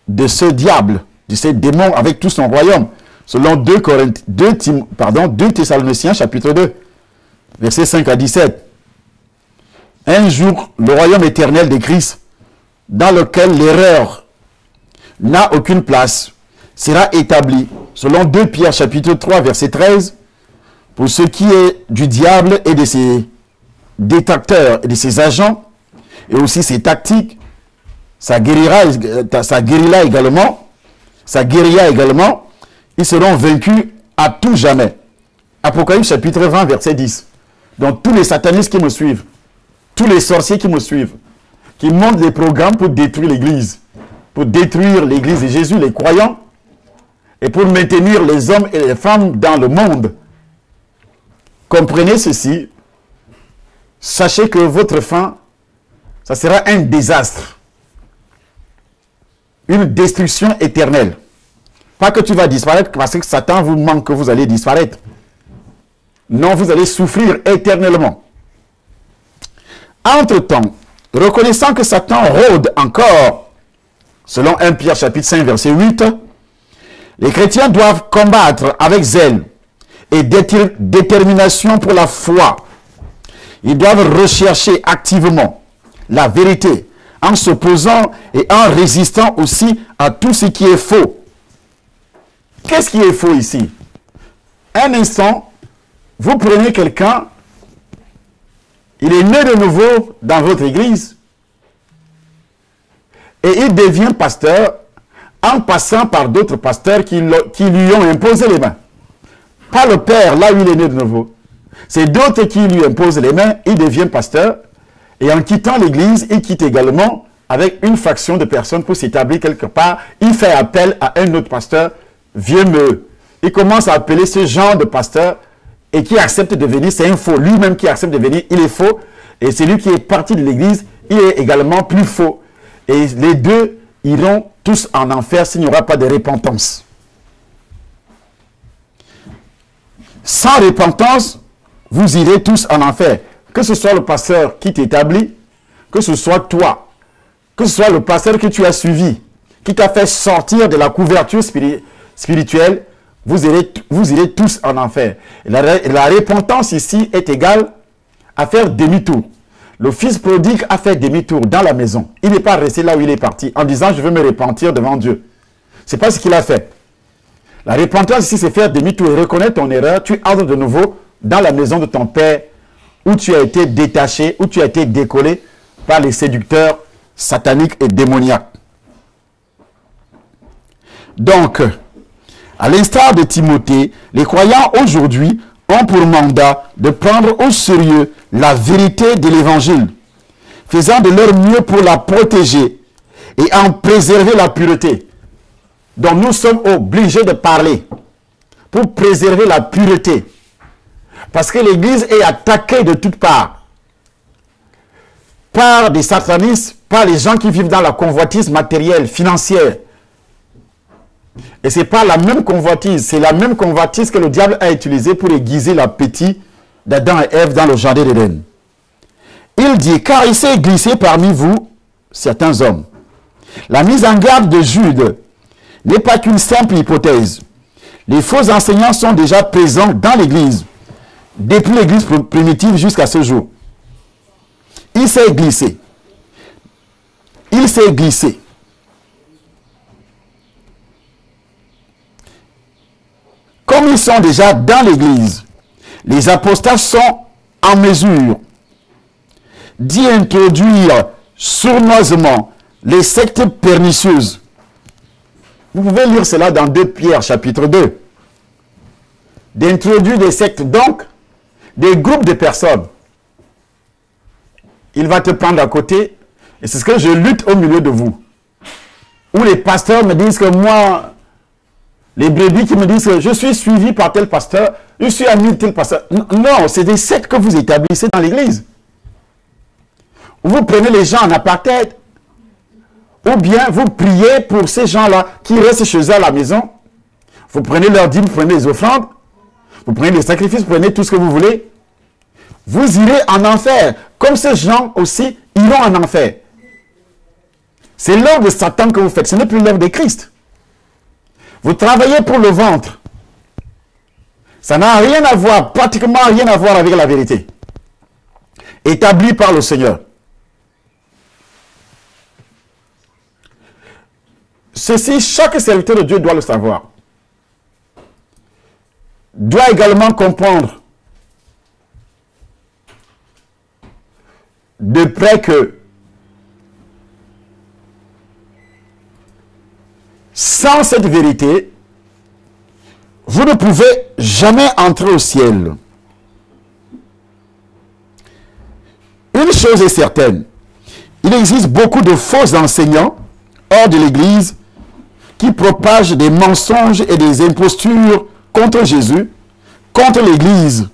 de ce diable, de ces démons avec tout son royaume. Selon 2 Thessaloniciens chapitre 2, versets 5 à 17. Un jour, le royaume éternel de Christ, dans lequel l'erreur n'a aucune place, sera établi. Selon 2 Pierre chapitre 3, verset 13, pour ce qui est du diable et de ses détracteurs et de ses agents, et aussi ses tactiques, sa guérilla également, ils seront vaincus à tout jamais. Apocalypse chapitre 20, verset 10. Donc tous les satanistes qui me suivent, tous les sorciers qui me suivent, qui montent des programmes pour détruire l'Église, pour détruire l'Église de Jésus, les croyants, et pour maintenir les hommes et les femmes dans le monde. Comprenez ceci, sachez que votre fin, ça sera un désastre, une destruction éternelle. Pas que tu vas disparaître parce que Satan vous manque que vous allez disparaître. Non, vous allez souffrir éternellement. Entre-temps, reconnaissant que Satan rôde encore, selon 1 Pierre chapitre 5, verset 8, les chrétiens doivent combattre avec zèle et détermination pour la foi. Ils doivent rechercher activement la vérité en s'opposant et en résistant aussi à tout ce qui est faux. Qu'est-ce qui est faux ici? Un instant, vous prenez quelqu'un, il est né de nouveau dans votre église et il devient pasteur en passant par d'autres pasteurs qui lui ont imposé les mains. Pas le père, là où il est né de nouveau. C'est d'autres qui lui imposent les mains, il devient pasteur et en quittant l'église, il quitte également avec une faction de personnes pour s'établir quelque part. Il fait appel à un autre pasteur. Il commence à appeler ce genre de pasteur et qui accepte de venir, c'est un faux. Lui-même qui accepte de venir, il est faux. Et celui qui est parti de l'église, il est également plus faux. Et les deux iront tous en enfer s'il n'y aura pas de repentance. Sans repentance, vous irez tous en enfer. Que ce soit le pasteur qui t'établit, que ce soit toi, que ce soit le pasteur que tu as suivi, qui t'a fait sortir de la couverture spirituelle, vous irez tous en enfer. Et la repentance ici est égale à faire demi-tour. Le fils prodigue a fait demi-tour dans la maison. Il n'est pas resté là où il est parti en disant je veux me repentir devant Dieu. Ce n'est pas ce qu'il a fait. La repentance ici, c'est faire demi-tour et reconnaître ton erreur. Tu entres de nouveau dans la maison de ton père où tu as été détaché, où tu as été décollé par les séducteurs sataniques et démoniaques. Donc, à l'instar de Timothée, les croyants aujourd'hui ont pour mandat de prendre au sérieux la vérité de l'évangile, faisant de leur mieux pour la protéger et en préserver la pureté. Donc nous sommes obligés de parler pour préserver la pureté. Parce que l'Église est attaquée de toutes parts. Par des satanistes, par les gens qui vivent dans la convoitise matérielle, financière. Et ce n'est pas la même convoitise, c'est la même convoitise que le diable a utilisée pour aiguiser l'appétit d'Adam et Ève dans le jardin d'Éden. Il dit, car il s'est glissé parmi vous certains hommes. La mise en garde de Jude n'est pas qu'une simple hypothèse. Les faux enseignants sont déjà présents dans l'Église, depuis l'Église primitive jusqu'à ce jour. Il s'est glissé. Il s'est glissé. Comme ils sont déjà dans l'Église, les apostats sont en mesure d'y introduire sournoisement les sectes pernicieuses. Vous pouvez lire cela dans 2 Pierre chapitre 2. D'introduire des sectes, donc, des groupes de personnes. Il va te prendre à côté, et c'est ce que je lutte au milieu de vous. Où les pasteurs me disent que moi, les brebis qui me disent que je suis suivi par tel pasteur, je suis ami de tel pasteur. Non, c'est des sectes que vous établissez dans l'église. Vous prenez les gens en apartheid, ou bien vous priez pour ces gens-là qui restent chez eux à la maison. Vous prenez leurs dîmes, vous prenez les offrandes, vous prenez les sacrifices, vous prenez tout ce que vous voulez. Vous irez en enfer, comme ces gens aussi iront en enfer. C'est l'œuvre de Satan que vous faites, ce n'est plus l'œuvre de Christ. Vous travaillez pour le ventre. Ça n'a rien à voir, pratiquement rien à voir avec la vérité. Établie par le Seigneur. Ceci, chaque serviteur de Dieu doit le savoir. Doit également comprendre de près que sans cette vérité, vous ne pouvez jamais entrer au ciel. Une chose est certaine, il existe beaucoup de faux enseignants hors de l'Église qui propagent des mensonges et des impostures contre Jésus, contre l'Église,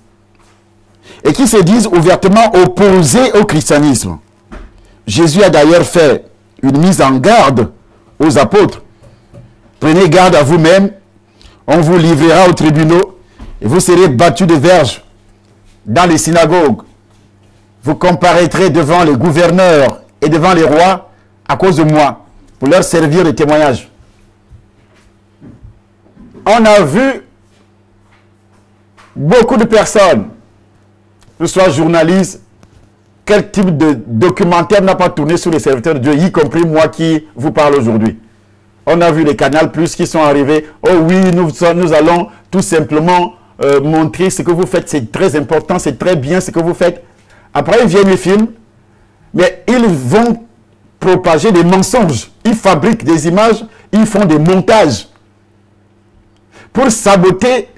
et qui se disent ouvertement opposés au christianisme. Jésus a d'ailleurs fait une mise en garde aux apôtres. Prenez garde à vous-même, on vous livrera aux tribunaux et vous serez battus de verges dans les synagogues. Vous comparaîtrez devant les gouverneurs et devant les rois à cause de moi, pour leur servir de témoignage. On a vu beaucoup de personnes, que ce soit journalistes, quel type de documentaire n'a pas tourné sur les serviteurs de Dieu, y compris moi qui vous parle aujourd'hui. On a vu les Canal Plus qui sont arrivés. Oh oui, nous allons tout simplement montrer ce que vous faites. C'est très important, c'est très bien ce que vous faites. Après, ils viennent les films, mais ils vont propager des mensonges. Ils fabriquent des images, ils font des montages pour saboter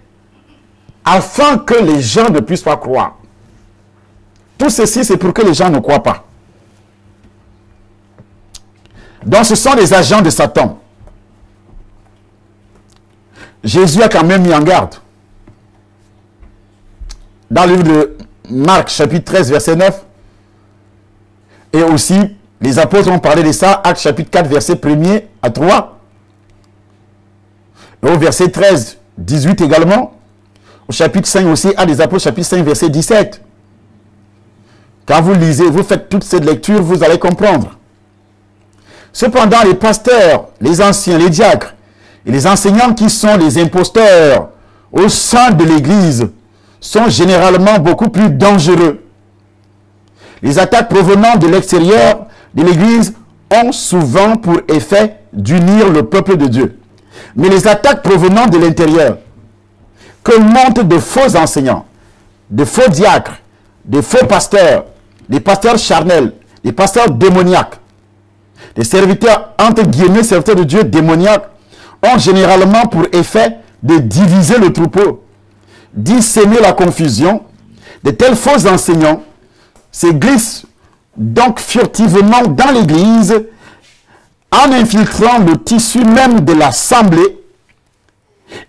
afin que les gens ne puissent pas croire. Tout ceci, c'est pour que les gens ne croient pas. Donc, ce sont des agents de Satan. Jésus a quand même mis en garde. Dans le livre de Marc, chapitre 13, verset 9, et aussi, les apôtres ont parlé de ça, Actes chapitre 4, verset 1er à 3, et au verset 13, 18 également, au chapitre 5 aussi, Actes des apôtres, chapitre 5, verset 17. Quand vous lisez, vous faites toute cette lecture, vous allez comprendre. Cependant, les pasteurs, les anciens, les diacres, et les enseignants qui sont les imposteurs au sein de l'Église sont généralement beaucoup plus dangereux. Les attaques provenant de l'extérieur de l'Église ont souvent pour effet d'unir le peuple de Dieu. Mais les attaques provenant de l'intérieur, que montent de faux enseignants, de faux diacres, de faux pasteurs, des pasteurs charnels, des pasteurs démoniaques, des serviteurs, entre guillemets, serviteurs de Dieu démoniaques, ont généralement pour effet de diviser le troupeau, dissémer la confusion. De tels faux enseignants se glissent donc furtivement dans l'église en infiltrant le tissu même de l'assemblée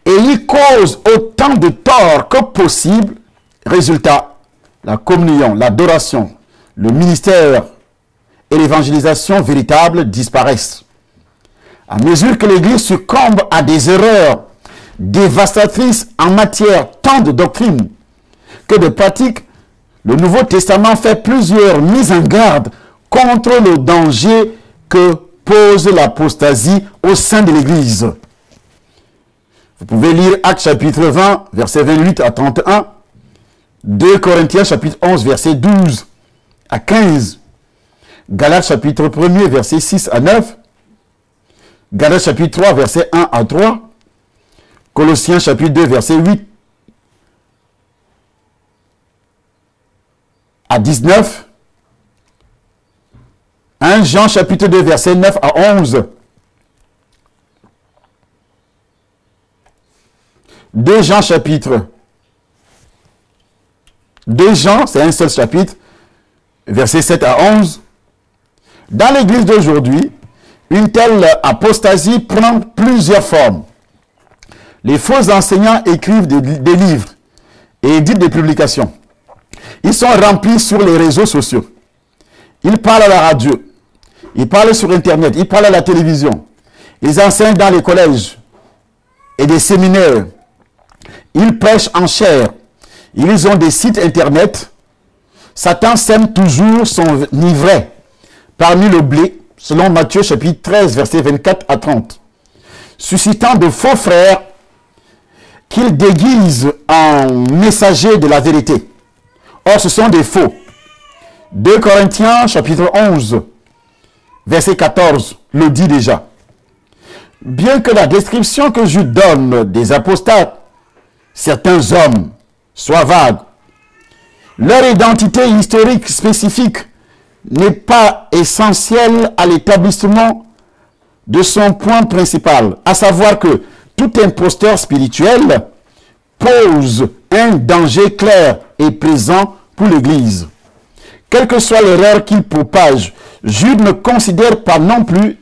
et y causent autant de tort que possible. Résultat, la communion, l'adoration, le ministère et l'évangélisation véritable disparaissent. À mesure que l'Église succombe à des erreurs dévastatrices en matière tant de doctrine que de pratique, le Nouveau Testament fait plusieurs mises en garde contre le danger que pose l'apostasie au sein de l'Église. Vous pouvez lire Actes chapitre 20, versets 28 à 31, 2 Corinthiens chapitre 11, verset 12 à 15, Galates chapitre 1er, verset 6 à 9, Galates chapitre 3, verset 1 à 3, Colossiens chapitre 2, verset 8 à 19, 1 Jean chapitre 2, verset 9 à 11, 2 Jean chapitre 2 Jean, c'est un seul chapitre, verset 7 à 11. Dans l'église d'aujourd'hui, une telle apostasie prend plusieurs formes. Les faux enseignants écrivent des livres et éditent des publications. Ils sont remplis sur les réseaux sociaux. Ils parlent à la radio. Ils parlent sur Internet. Ils parlent à la télévision. Ils enseignent dans les collèges et des séminaires. Ils prêchent en chair. Ils ont des sites Internet. Satan sème toujours son ivraie parmi le blé, selon Matthieu chapitre 13, versets 24 à 30. Suscitant de faux frères qu'il déguise en messagers de la vérité. Or, ce sont des faux. 2 Corinthiens chapitre 11, verset 14, le dit déjà. Bien que la description que je donne des apostates, certains hommes, soit vague, leur identité historique spécifique n'est pas essentielle à l'établissement de son point principal, à savoir que tout imposteur spirituel pose un danger clair et présent pour l'Église. Quelle que soit l'erreur qu'il propage, Jude ne considère pas non plus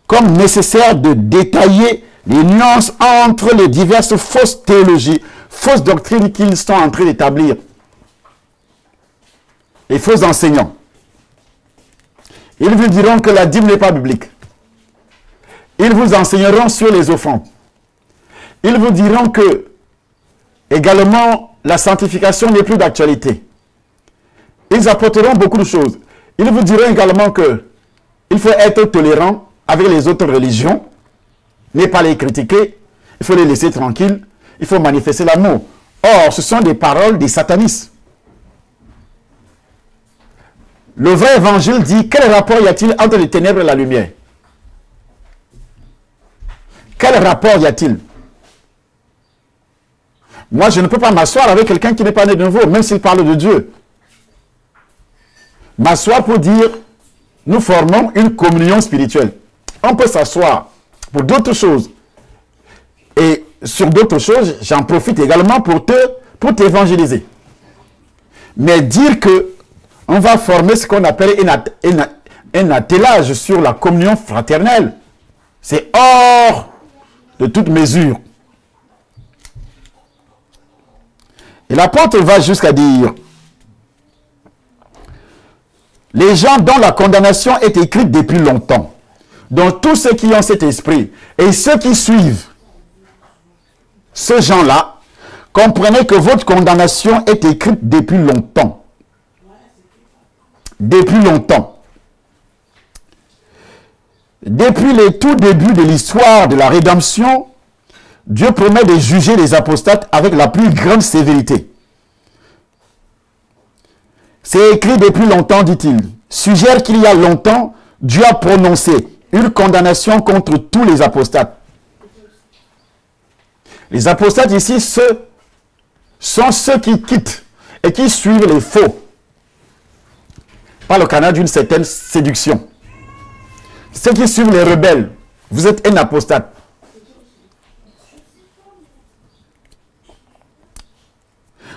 comme nécessaire de détailler les nuances entre les diverses fausses théologies, fausses doctrines qu'ils sont en train d'établir. Les faux enseignants. Ils vous diront que la dîme n'est pas biblique. Ils vous enseigneront sur les offrandes. Ils vous diront que, également, la sanctification n'est plus d'actualité. Ils apporteront beaucoup de choses. Ils vous diront également que il faut être tolérant avec les autres religions, ne pas les critiquer, il faut les laisser tranquilles, il faut manifester l'amour. Or, ce sont des paroles des satanistes. Le vrai évangile dit, quel rapport y a-t-il entre les ténèbres et la lumière? Quel rapport y a-t-il? Moi, je ne peux pas m'asseoir avec quelqu'un qui n'est pas né de nouveau, même s'il parle de Dieu. M'asseoir pour dire, nous formons une communion spirituelle. On peut s'asseoir pour d'autres choses. Et sur d'autres choses, j'en profite également pour t'évangéliser. Mais dire que on va former ce qu'on appelle un attelage sur la communion fraternelle, c'est hors de toute mesure. Et l'apôtre va jusqu'à dire, les gens dont la condamnation est écrite depuis longtemps, dont tous ceux qui ont cet esprit, et ceux qui suivent, ces gens-là, comprenez que votre condamnation est écrite depuis longtemps. Depuis longtemps. Depuis le tout début de l'histoire de la rédemption, Dieu promet de juger les apostates avec la plus grande sévérité. C'est écrit depuis longtemps, dit-il. Suggère qu'il y a longtemps, Dieu a prononcé une condamnation contre tous les apostates. Les apostates ici, sont ceux qui quittent et qui suivent les faux par le canal d'une certaine séduction. Ceux qui suivent les rebelles, vous êtes un apostate.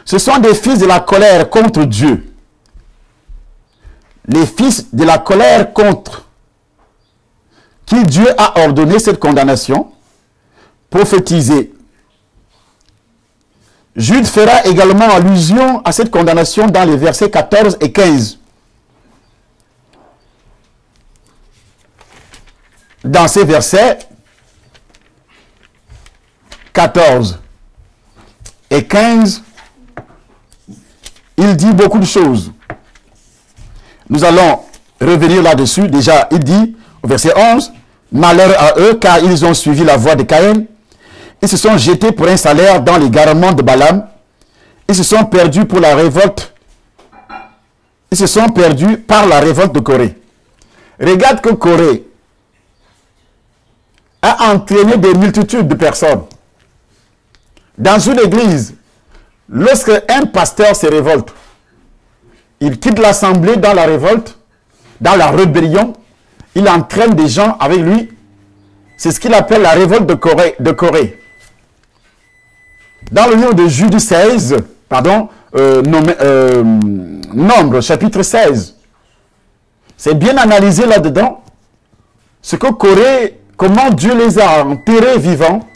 Ce sont des fils de la colère contre Dieu. Les fils de la colère contre qui Dieu a ordonné cette condamnation, prophétisée. Jude fera également allusion à cette condamnation dans les versets 14 et 15. Dans ces versets 14 et 15, il dit beaucoup de choses. Nous allons revenir là-dessus. Déjà, il dit au verset 11, « Malheur à eux, car ils ont suivi la voie de Caïn. Ils se sont jetés pour un salaire dans l'égarement de Balaam. Ils se sont perdus pour la révolte. Ils se sont perdus par la révolte de Corée. » Regarde que Corée a entraîné des multitudes de personnes. Dans une église, lorsque un pasteur se révolte, il quitte l'assemblée dans la révolte, dans la rébellion, il entraîne des gens avec lui. C'est ce qu'il appelle la révolte de Corée. Dans le livre de Jude 16, Nombre, chapitre 16, c'est bien analysé là-dedans, ce que Corée, comment Dieu les a enterrés vivants,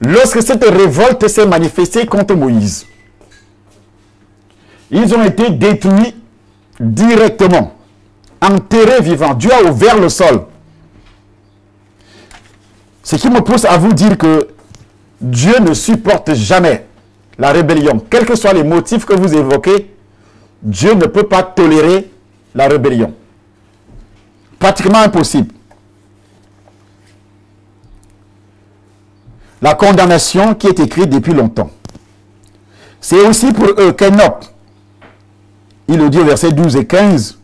lorsque cette révolte s'est manifestée contre Moïse. Ils ont été détruits directement, enterrés vivants. Dieu a ouvert le sol. Ce qui me pousse à vous dire que Dieu ne supporte jamais la rébellion. Quels que soient les motifs que vous évoquez, Dieu ne peut pas tolérer la rébellion. Pratiquement impossible. La condamnation qui est écrite depuis longtemps. C'est aussi pour eux qu'Enoch, il le dit au verset 12 et 15,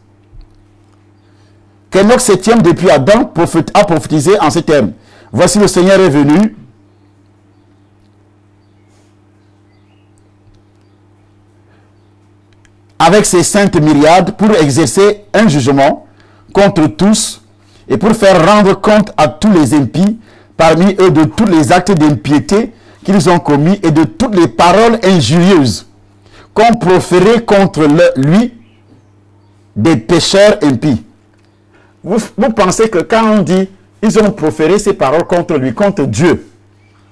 qu'Enoch septième depuis Adam a prophétisé en ces termes. Voici le Seigneur est venu avec ses saintes myriades pour exercer un jugement contre tous et pour faire rendre compte à tous les impies parmi eux de tous les actes d'impiété qu'ils ont commis et de toutes les paroles injurieuses qu'ont proférées contre lui des pécheurs impies. Vous pensez que quand on dit ils ont proféré ces paroles contre lui, contre Dieu,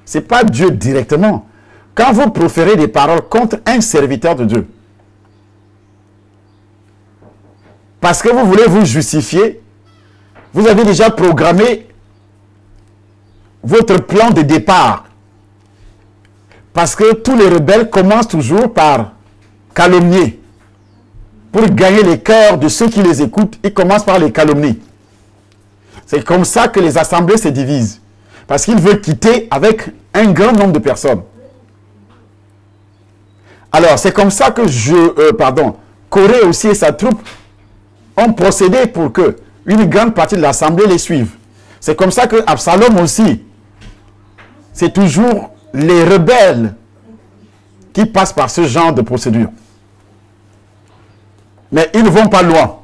ce n'est pas Dieu directement. Quand vous proférez des paroles contre un serviteur de Dieu, parce que vous voulez vous justifier, vous avez déjà programmé votre plan de départ. Parce que tous les rebelles commencent toujours par calomnier. Pour gagner les cœurs de ceux qui les écoutent, ils commencent par les calomnier. C'est comme ça que les assemblées se divisent. Parce qu'ils veulent quitter avec un grand nombre de personnes. Alors, c'est comme ça que Corée aussi et sa troupe ont procédé pour que une grande partie de l'assemblée les suive. C'est comme ça que Absalom aussi, c'est toujours les rebelles qui passent par ce genre de procédure. Mais ils ne vont pas loin.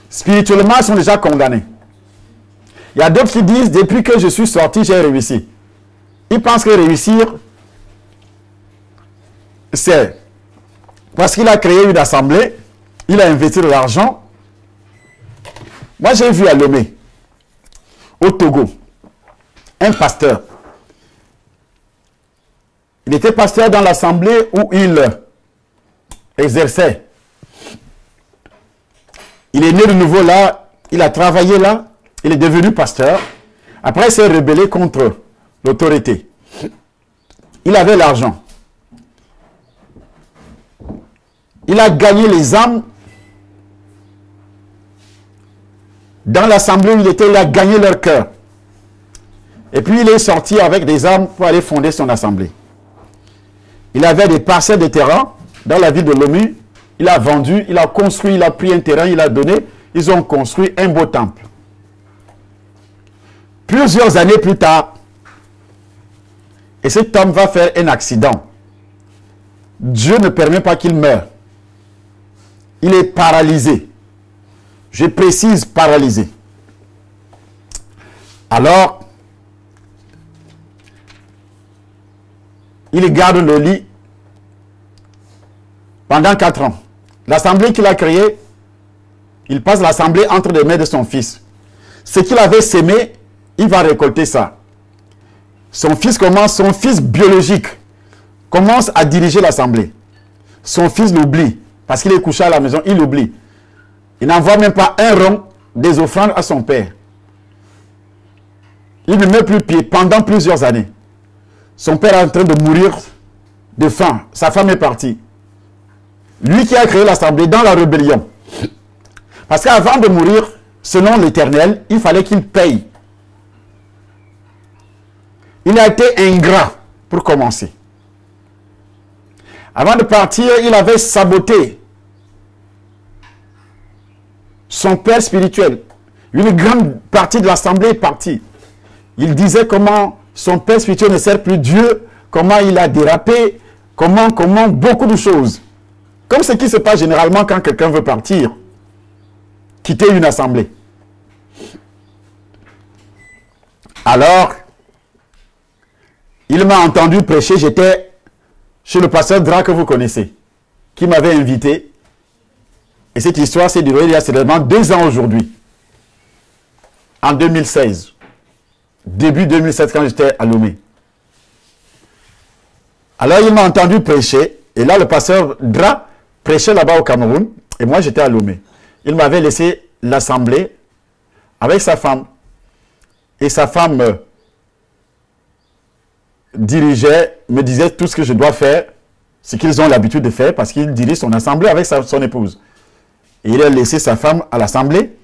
Spirituellement, ils sont déjà condamnés. Il y a d'autres qui disent, depuis que je suis sorti, j'ai réussi. Ils pensent que réussir, c'est parce qu'il a créé une assemblée, il a investi de l'argent. Moi, j'ai vu à Lomé, au Togo, un pasteur. Il était pasteur dans l'assemblée où il exerçait. Il est né de nouveau là, il a travaillé là, il est devenu pasteur. Après, il s'est rebellé contre l'autorité. Il avait l'argent. Il a gagné les âmes. Dans l'assemblée où il était, il a gagné leur cœur. Et puis, il est sorti avec des âmes pour aller fonder son assemblée. Il avait des parcelles de terrain dans la ville de Lomé. Il a vendu, il a construit, il a pris un terrain, il a donné. Ils ont construit un beau temple. Plusieurs années plus tard, et cet homme va faire un accident. Dieu ne permet pas qu'il meure. Il est paralysé. Je précise paralysé. Alors, il garde le lit pendant 4 ans. L'assemblée qu'il a créée, il passe l'assemblée entre les mains de son fils. Ce qu'il avait sémé, il va récolter ça. Son fils biologique commence à diriger l'assemblée. Son fils l'oublie, parce qu'il est couché à la maison, il l'oublie. Il n'envoie même pas un rond des offrandes à son père. Il ne met plus pied pendant plusieurs années. Son père est en train de mourir de faim. Sa femme est partie. Lui qui a créé l'assemblée dans la rébellion. Parce qu'avant de mourir, selon l'Éternel, il fallait qu'il paye. Il a été ingrat pour commencer. Avant de partir, il avait saboté son père spirituel. Une grande partie de l'assemblée est partie. Il disait comment son père spirituel ne sert plus Dieu, comment il a dérapé, comment, beaucoup de choses. Comme ce qui se passe généralement quand quelqu'un veut partir, quitter une assemblée. Alors, il m'a entendu prêcher, j'étais chez le pasteur Dra que vous connaissez, qui m'avait invité. Et cette histoire s'est déroulée il y a seulement 2 ans aujourd'hui, en 2016. Début 2007 quand j'étais à Lomé. Alors il m'a entendu prêcher. Et là le pasteur Dra prêchait là-bas au Cameroun. Et moi j'étais à Lomé. Il m'avait laissé l'assemblée avec sa femme. Et sa femme dirigeait, me disait tout ce que je dois faire. Ce qu'ils ont l'habitude de faire parce qu'il dirige son assemblée avec son épouse. Et il a laissé sa femme à l'assemblée.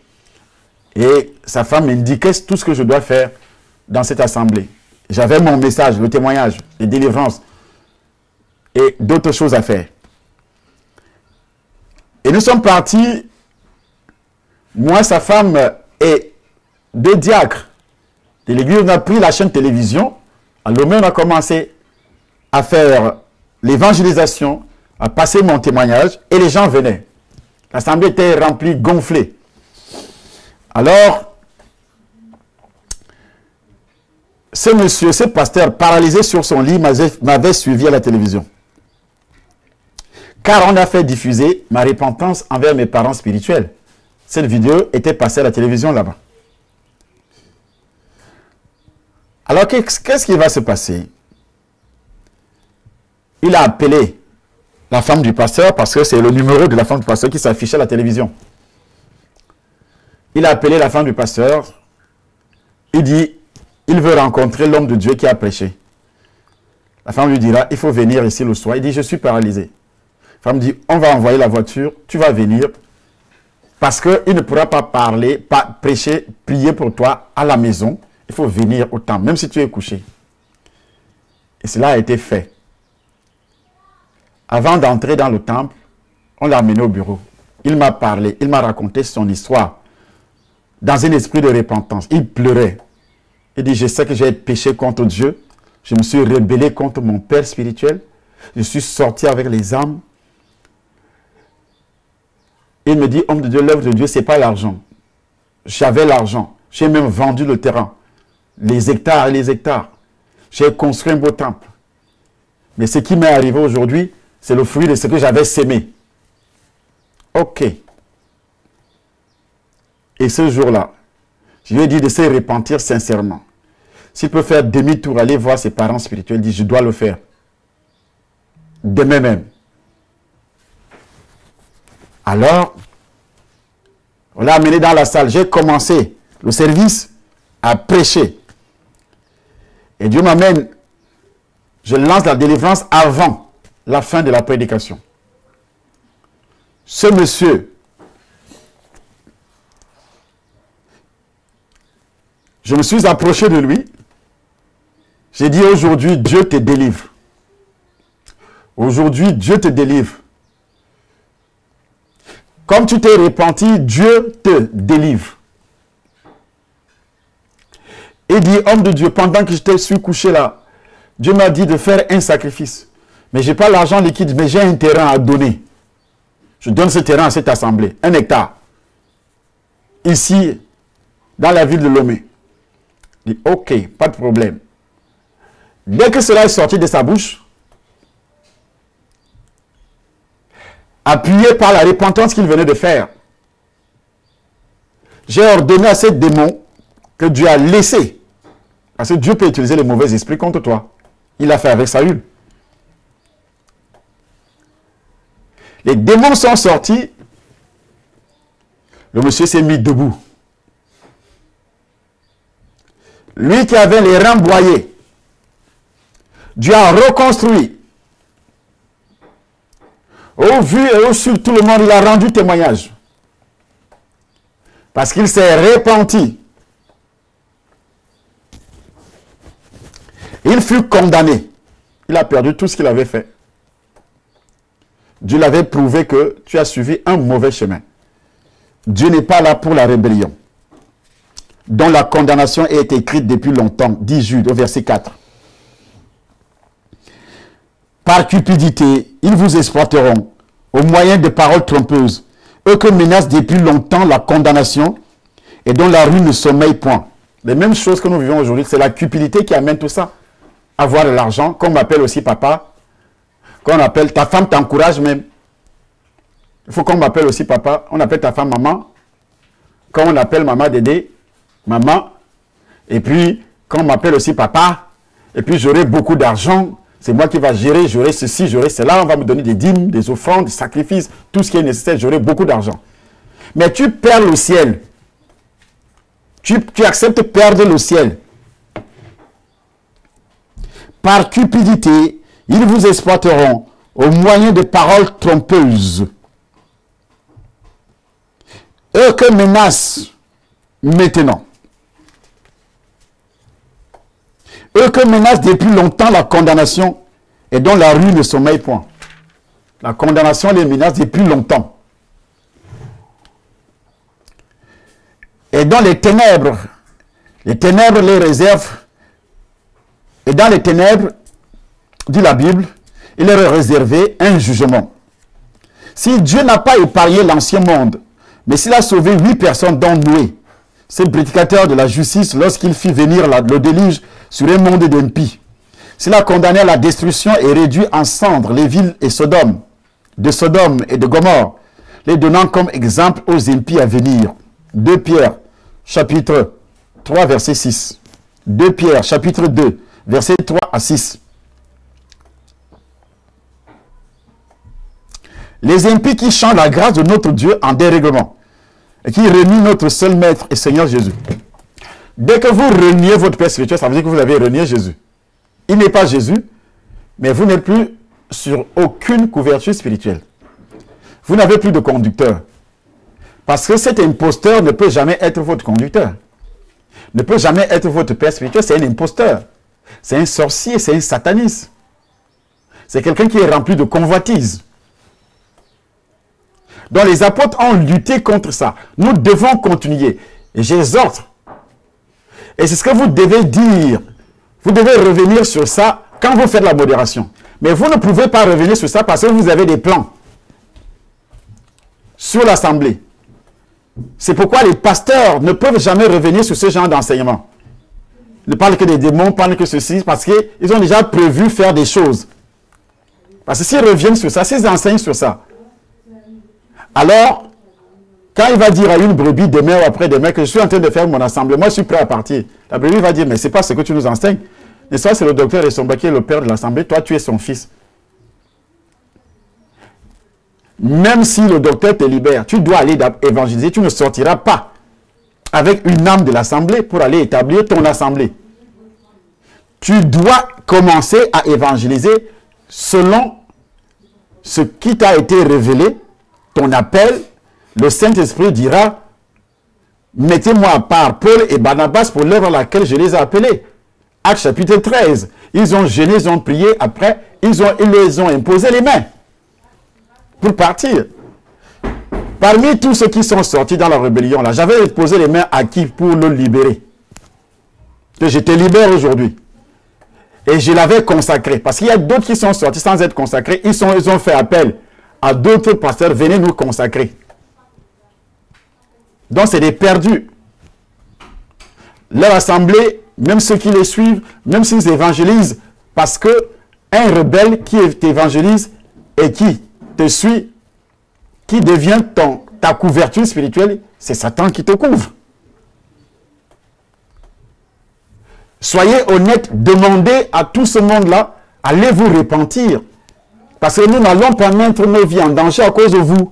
Et sa femme m'indiquait tout ce que je dois faire dans cette assemblée. J'avais mon message, le témoignage, les délivrances et d'autres choses à faire. Et nous sommes partis, moi, sa femme et 2 diacres de l'église. On a pris la chaîne télévision. À Lomé, on a commencé à faire l'évangélisation, à passer mon témoignage et les gens venaient. L'assemblée était remplie, gonflée. Alors, ce monsieur, ce pasteur, paralysé sur son lit, m'avait suivi à la télévision. Car on a fait diffuser ma repentance envers mes parents spirituels. Cette vidéo était passée à la télévision là-bas. Alors, qu'est-ce qui va se passer? Il a appelé la femme du pasteur, parce que c'est le numéro de la femme du pasteur qui s'affichait à la télévision. Il a appelé la femme du pasteur. Il dit, il veut rencontrer l'homme de Dieu qui a prêché. La femme lui dira, il faut venir ici le soir. Il dit, je suis paralysé. La femme dit, on va envoyer la voiture, tu vas venir. Parce qu'il ne pourra pas parler, pas prêcher, prier pour toi à la maison. Il faut venir au temple, même si tu es couché. Et cela a été fait. Avant d'entrer dans le temple, on l'a amené au bureau. Il m'a parlé, il m'a raconté son histoire. Dans un esprit de repentance, il pleurait. Il dit, je sais que j'ai péché contre Dieu. Je me suis rebellé contre mon père spirituel. Je suis sorti avec les âmes. Il me dit, homme de Dieu, l'œuvre de Dieu, ce n'est pas l'argent. J'avais l'argent. J'ai même vendu le terrain. Les hectares et les hectares. J'ai construit un beau temple. Mais ce qui m'est arrivé aujourd'hui, c'est le fruit de ce que j'avais sémé. Ok. Et ce jour-là, je lui ai dit de se repentir sincèrement. S'il peut faire demi-tour, aller voir ses parents spirituels, il dit, je dois le faire. Demain même. Alors, on l'a amené dans la salle. J'ai commencé le service à prêcher. Et Dieu m'amène, je lance la délivrance avant la fin de la prédication. Ce monsieur, je me suis approché de lui. J'ai dit, aujourd'hui, Dieu te délivre. Aujourd'hui, Dieu te délivre. Comme tu t'es repenti, Dieu te délivre. Il dit, homme de Dieu, pendant que je suis couché là, Dieu m'a dit de faire un sacrifice. Mais je n'ai pas l'argent liquide, mais j'ai un terrain à donner. Je donne ce terrain à cette assemblée, 1 hectare. Ici, dans la ville de Lomé. Il dit, ok, pas de problème. Dès que cela est sorti de sa bouche, appuyé par la repentance qu'il venait de faire, j'ai ordonné à ces démons que Dieu a laissé. Parce que Dieu peut utiliser les mauvais esprits contre toi. Il l'a fait avec Saül. Les démons sont sortis. Le monsieur s'est mis debout. Lui qui avait les reins broyés, Dieu a reconstruit. Au vu et au su de tout le monde, il a rendu témoignage. Parce qu'il s'est repenti. Il fut condamné. Il a perdu tout ce qu'il avait fait. Dieu l'avait prouvé que tu as suivi un mauvais chemin. Dieu n'est pas là pour la rébellion, dont la condamnation est écrite depuis longtemps, dit Jude au verset 4. Par cupidité, ils vous exploiteront au moyen de paroles trompeuses, eux que menace depuis longtemps la condamnation et dont la rue ne sommeille point. Les mêmes choses que nous vivons aujourd'hui, c'est la cupidité qui amène tout ça. Avoir de l'argent, qu'on m'appelle aussi papa, qu'on appelle ta femme t'encourage même. Il faut qu'on m'appelle aussi papa, on appelle ta femme maman, quand on appelle maman Dédé, maman, et puis quand on m'appelle aussi papa, et puis j'aurai beaucoup d'argent, c'est moi qui va gérer, j'aurai ceci, j'aurai cela, on va me donner des dîmes, des offrandes, des sacrifices, tout ce qui est nécessaire, j'aurai beaucoup d'argent. Mais tu perds le ciel. Tu acceptes de perdre le ciel. Par cupidité, ils vous exploiteront au moyen de paroles trompeuses. Eux que menacent maintenant. Eux que menacent depuis longtemps la condamnation et dont la rue ne sommeille point. La condamnation les menace depuis longtemps. Et dans les ténèbres les réservent. Et dans les ténèbres, dit la Bible, il leur est réservé un jugement. Si Dieu n'a pas épargné l'ancien monde, mais s'il a sauvé 8 personnes dont Noé, ce prédicateur de la justice, lorsqu'il fit venir le déluge sur un monde d'impies, s'il a condamné à la destruction et réduit en cendres les villes de Sodome et de Gomorrhe, les donnant comme exemple aux impies à venir. 2 Pierre, chapitre 3, verset 6. 2 Pierre, chapitre 2, versets 3 à 6. Les impies qui changent la grâce de notre Dieu en dérèglement et qui renient notre seul Maître et Seigneur Jésus. Dès que vous reniez votre Père spirituel, ça veut dire que vous avez renié Jésus. Il n'est pas Jésus, mais vous n'êtes plus sur aucune couverture spirituelle. Vous n'avez plus de conducteur. Parce que cet imposteur ne peut jamais être votre conducteur. Ne peut jamais être votre Père spirituel, c'est un imposteur. C'est un sorcier, c'est un sataniste. C'est quelqu'un qui est rempli de convoitise. Donc les apôtres ont lutté contre ça. Nous devons continuer. Et j'exhorte. Et c'est ce que vous devez dire. Vous devez revenir sur ça quand vous faites la modération. Mais vous ne pouvez pas revenir sur ça parce que vous avez des plans sur l'assemblée. C'est pourquoi les pasteurs ne peuvent jamais revenir sur ce genre d'enseignement. Ils ne parlent que des démons, parlent que ceci, parce qu'ils ont déjà prévu faire des choses. Parce que s'ils reviennent sur ça, s'ils enseignent sur ça, alors, quand il va dire à une brebis demain ou après-demain que je suis en train de faire mon assemblée, moi je suis prêt à partir, la brebis va dire, mais ce n'est pas ce que tu nous enseignes. Et ça, c'est le docteur Essomba qui est le père de l'assemblée, toi tu es son fils. Même si le docteur te libère, tu dois aller évangéliser, tu ne sortiras pas avec une âme de l'assemblée pour aller établir ton assemblée. Tu dois commencer à évangéliser selon ce qui t'a été révélé, ton appel. Le Saint-Esprit dira, mettez-moi à part Paul et Barnabas pour l'œuvre à laquelle je les ai appelés. Actes chapitre 13. Ils ont jeûné, ils ont prié, après, ils les ont imposé les mains pour partir. Parmi tous ceux qui sont sortis dans la rébellion, là, j'avais posé les mains à qui pour le libérer? Que je te libère aujourd'hui. Et je l'avais consacré. Parce qu'il y a d'autres qui sont sortis sans être consacrés. Ils ont fait appel à d'autres pasteurs. Venez nous consacrer. Donc c'est des perdus. Leur assemblée, même ceux qui les suivent, même s'ils évangélisent, parce que un rebelle qui t'évangélise et qui te suit, qui devient ta couverture spirituelle, c'est Satan qui te couvre. Soyez honnêtes, demandez à tout ce monde-là, allez vous repentir. Parce que nous n'allons pas mettre nos vies en danger à cause de vous.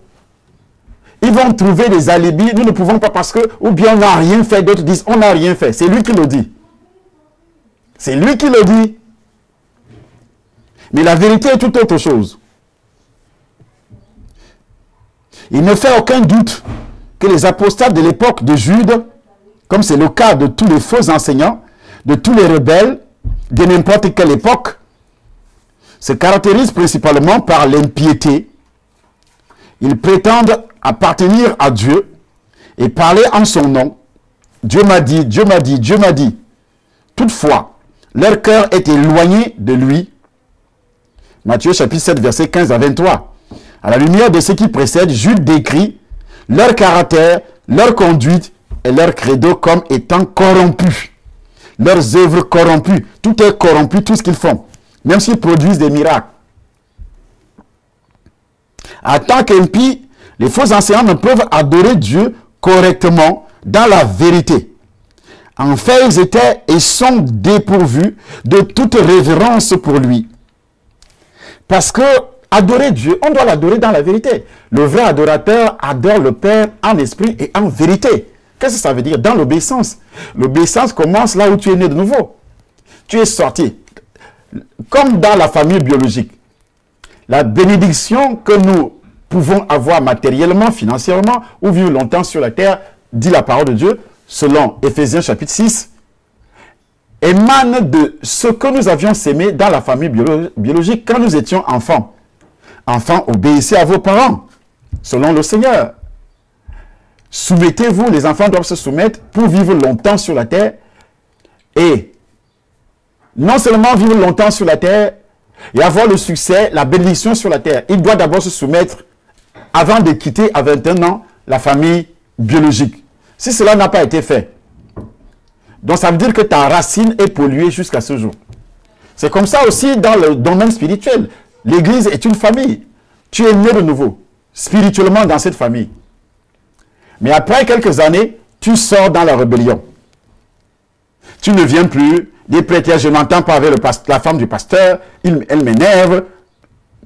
Ils vont trouver des alibis, nous ne pouvons pas parce que, ou bien on n'a rien fait, d'autres disent on n'a rien fait. C'est lui qui le dit. C'est lui qui le dit. Mais la vérité est tout autre chose. Il ne fait aucun doute que les apostates de l'époque de Jude, comme c'est le cas de tous les faux enseignants, de tous les rebelles, de n'importe quelle époque, se caractérisent principalement par l'impiété. Ils prétendent appartenir à Dieu et parler en son nom. Dieu m'a dit, Dieu m'a dit, Dieu m'a dit. Toutefois, leur cœur est éloigné de lui. Matthieu chapitre 7, verset 15 à 23. À la lumière de ce qui précède, Jude décrit leur caractère, leur conduite et leur credo comme étant corrompus. Leurs œuvres corrompues. Tout est corrompu, tout ce qu'ils font. Même s'ils produisent des miracles. En tant qu'impies, les faux enseignants ne peuvent adorer Dieu correctement dans la vérité. En fait, ils étaient et sont dépourvus de toute révérence pour lui. Parce que adorer Dieu, on doit l'adorer dans la vérité. Le vrai adorateur adore le Père en esprit et en vérité. Qu'est-ce que ça veut dire? Dans l'obéissance. L'obéissance commence là où tu es né de nouveau. Tu es sorti. Comme dans la famille biologique. La bénédiction que nous pouvons avoir matériellement, financièrement, ou vivre longtemps sur la terre, dit la parole de Dieu, selon Éphésiens chapitre 6, émane de ce que nous avions sémé dans la famille biologique quand nous étions enfants. Enfants, obéissez à vos parents, selon le Seigneur. Soumettez-vous, les enfants doivent se soumettre pour vivre longtemps sur la terre. Et non seulement vivre longtemps sur la terre et avoir le succès, la bénédiction sur la terre. Il doit d'abord se soumettre avant de quitter à 21 ans la famille biologique. Si cela n'a pas été fait, donc ça veut dire que ta racine est polluée jusqu'à ce jour. C'est comme ça aussi dans le domaine spirituel. L'église est une famille. Tu es né de nouveau, spirituellement dans cette famille. Mais après quelques années, tu sors dans la rébellion. Tu ne viens plus. Des prêtres, je n'entends pas avec la femme du pasteur, elle m'énerve,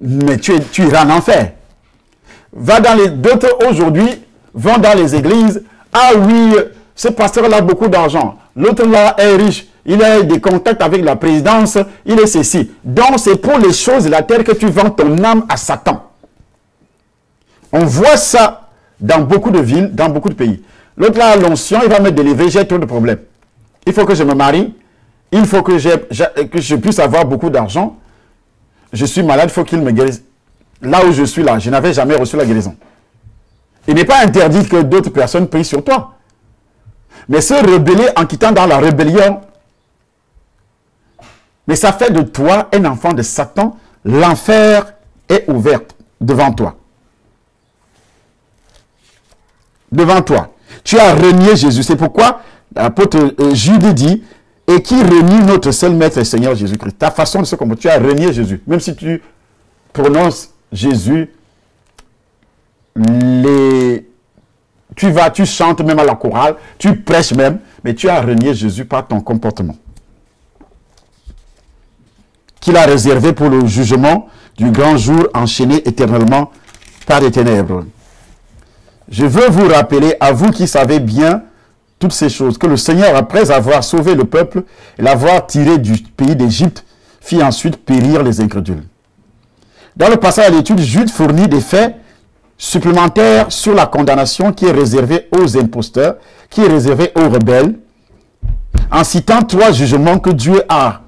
mais tu iras en enfer. Va dans les d'autres aujourd'hui, vont dans les églises. Ah oui, ce pasteur-là a beaucoup d'argent. L'autre-là est riche. Il a des contacts avec la présidence. Il est ceci. Donc, c'est pour les choses de la terre que tu vends ton âme à Satan. On voit ça dans beaucoup de villes, dans beaucoup de pays. L'autre-là a l'onction, il va me délivrer, j'ai trop de problèmes. Il faut que je me marie. Il faut que je puisse avoir beaucoup d'argent. Je suis malade, il faut qu'il me guérisse. Là où je suis là, je n'avais jamais reçu la guérison. Il n'est pas interdit que d'autres personnes prient sur toi. Mais se rebeller en quittant dans la rébellion, mais ça fait de toi un enfant de Satan. L'enfer est ouvert devant toi. Devant toi. Tu as renié Jésus. C'est pourquoi l'apôtre Jude dit, et qui renie notre seul maître et Seigneur Jésus-Christ. Ta façon de se comporter, tu as renié Jésus. Même si tu prononces Jésus, tu chantes même à la chorale, tu prêches même, mais tu as renié Jésus par ton comportement. Qu'il a réservé pour le jugement du grand jour enchaîné éternellement par les ténèbres. Je veux vous rappeler, à vous qui savez bien toutes ces choses, que le Seigneur, après avoir sauvé le peuple et l'avoir tiré du pays d'Égypte, fit ensuite périr les incrédules. Dans le passage à l'étude, Jude fournit des faits supplémentaires sur la condamnation qui est réservée aux imposteurs, qui est réservée aux rebelles, en citant 3 jugements que Dieu a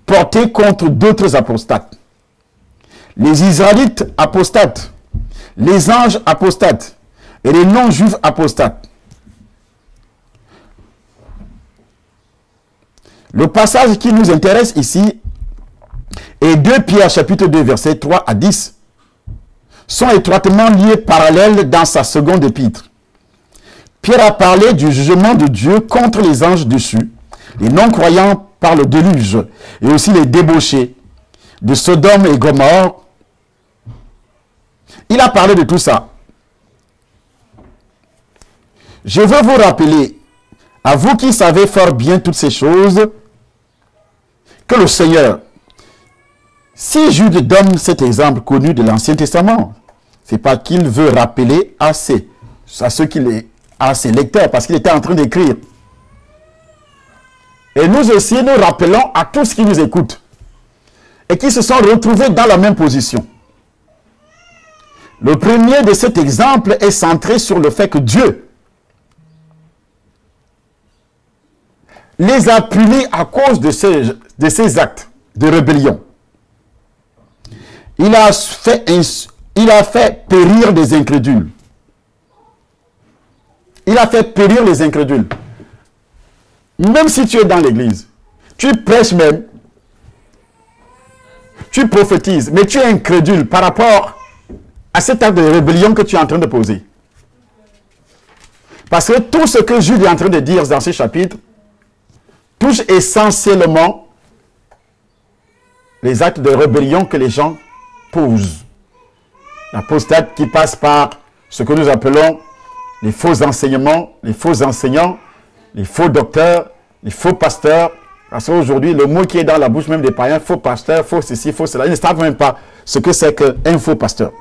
portés contre d'autres apostates. Les Israélites apostates, les anges apostates et les non-juifs apostates. Le passage qui nous intéresse ici et 2 Pierre chapitre 2 versets 3 à 10 sont étroitement liés parallèles dans sa seconde épître. Pierre a parlé du jugement de Dieu contre les anges déchus, les non-croyants par le déluge et aussi les débauchés de Sodome et Gomorrhe. Il a parlé de tout ça. Je veux vous rappeler, à vous qui savez fort bien toutes ces choses, que le Seigneur, si Jude donne cet exemple connu de l'Ancien Testament, c'est pas qu'il veut rappeler à ses lecteurs, parce qu'il était en train d'écrire. Et nous aussi, nous rappelons à tous qui nous écoutent et qui se sont retrouvés dans la même position. Le premier de cet exemple est centré sur le fait que Dieu les a punis à cause de ces actes de rébellion. Il a fait périr des incrédules. Il a fait périr les incrédules. Même si tu es dans l'église, tu prêches même, tu prophétises, mais tu es incrédule par rapport à cet acte de rébellion que tu es en train de poser. Parce que tout ce que Jude est en train de dire dans ce chapitre touche essentiellement les actes de rébellion que les gens posent. L'apostate qui passe par ce que nous appelons les faux enseignements, les faux enseignants, les faux docteurs, les faux pasteurs. Parce qu'aujourd'hui, le mot qui est dans la bouche même des païens, faux pasteur, faux ceci, faux cela, ils ne savent même pas ce que c'est qu'un faux pasteur.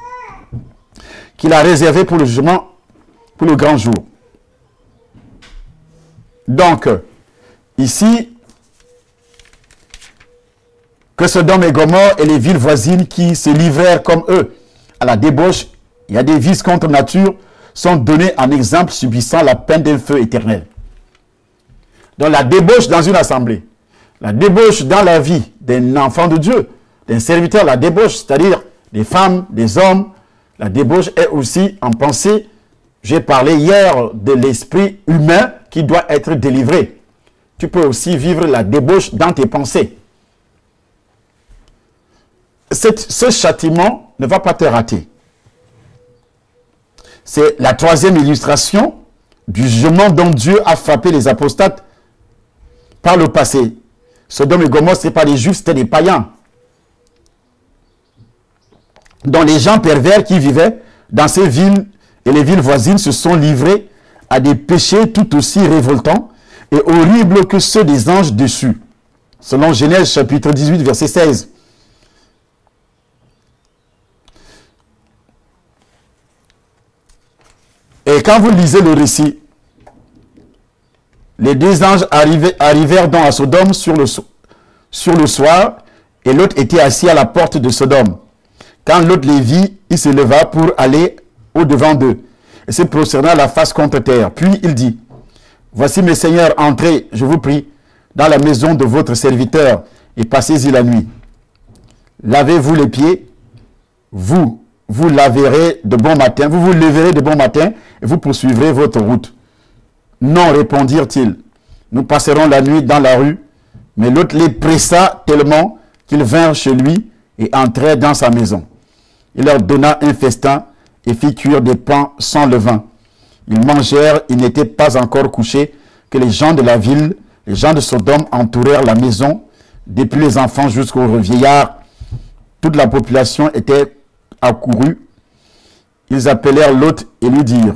Qu'il a réservé pour le jugement, pour le grand jour. Donc, ici, que Sodome et Gomorrhe et les villes voisines qui se livrèrent comme eux à la débauche, il y a des vices contre nature, sont donnés en exemple subissant la peine d'un feu éternel. Donc la débauche dans une assemblée, la débauche dans la vie d'un enfant de Dieu, d'un serviteur, la débauche, c'est-à-dire des femmes, des hommes, la débauche est aussi en pensée. J'ai parlé hier de l'esprit humain qui doit être délivré. Tu peux aussi vivre la débauche dans tes pensées. Ce châtiment ne va pas te rater. C'est la troisième illustration du jugement dont Dieu a frappé les apostates par le passé. Sodome et Gomorrhe, ce n'étaient pas des juifs, c'était des païens. dont les gens pervers qui vivaient dans ces villes et les villes voisines se sont livrés à des péchés tout aussi révoltants et horribles que ceux des anges déchus. Selon Genèse chapitre 18, verset 16. Et quand vous lisez le récit, les deux anges arrivèrent donc à Sodome sur le soir, et l'autre était assis à la porte de Sodome. Quand l'autre les vit, il se leva pour aller au-devant d'eux, et se prosterna la face contre terre. Puis il dit, « Voici mes seigneurs, entrez, je vous prie, dans la maison de votre serviteur, et passez-y la nuit. Lavez-vous les pieds, vous laverez de bon matin, vous vous leverez de bon matin, et vous poursuivrez votre route. » Non, répondirent-ils, nous passerons la nuit dans la rue. Mais l'autre les pressa tellement qu'ils vinrent chez lui et entrèrent dans sa maison. Il leur donna un festin et fit cuire des pains sans levain. Ils mangèrent, ils n'étaient pas encore couchés, que les gens de la ville, les gens de Sodome entourèrent la maison, depuis les enfants jusqu'aux vieillards. Toute la population était accourue. Ils appelèrent l'autre et lui dirent,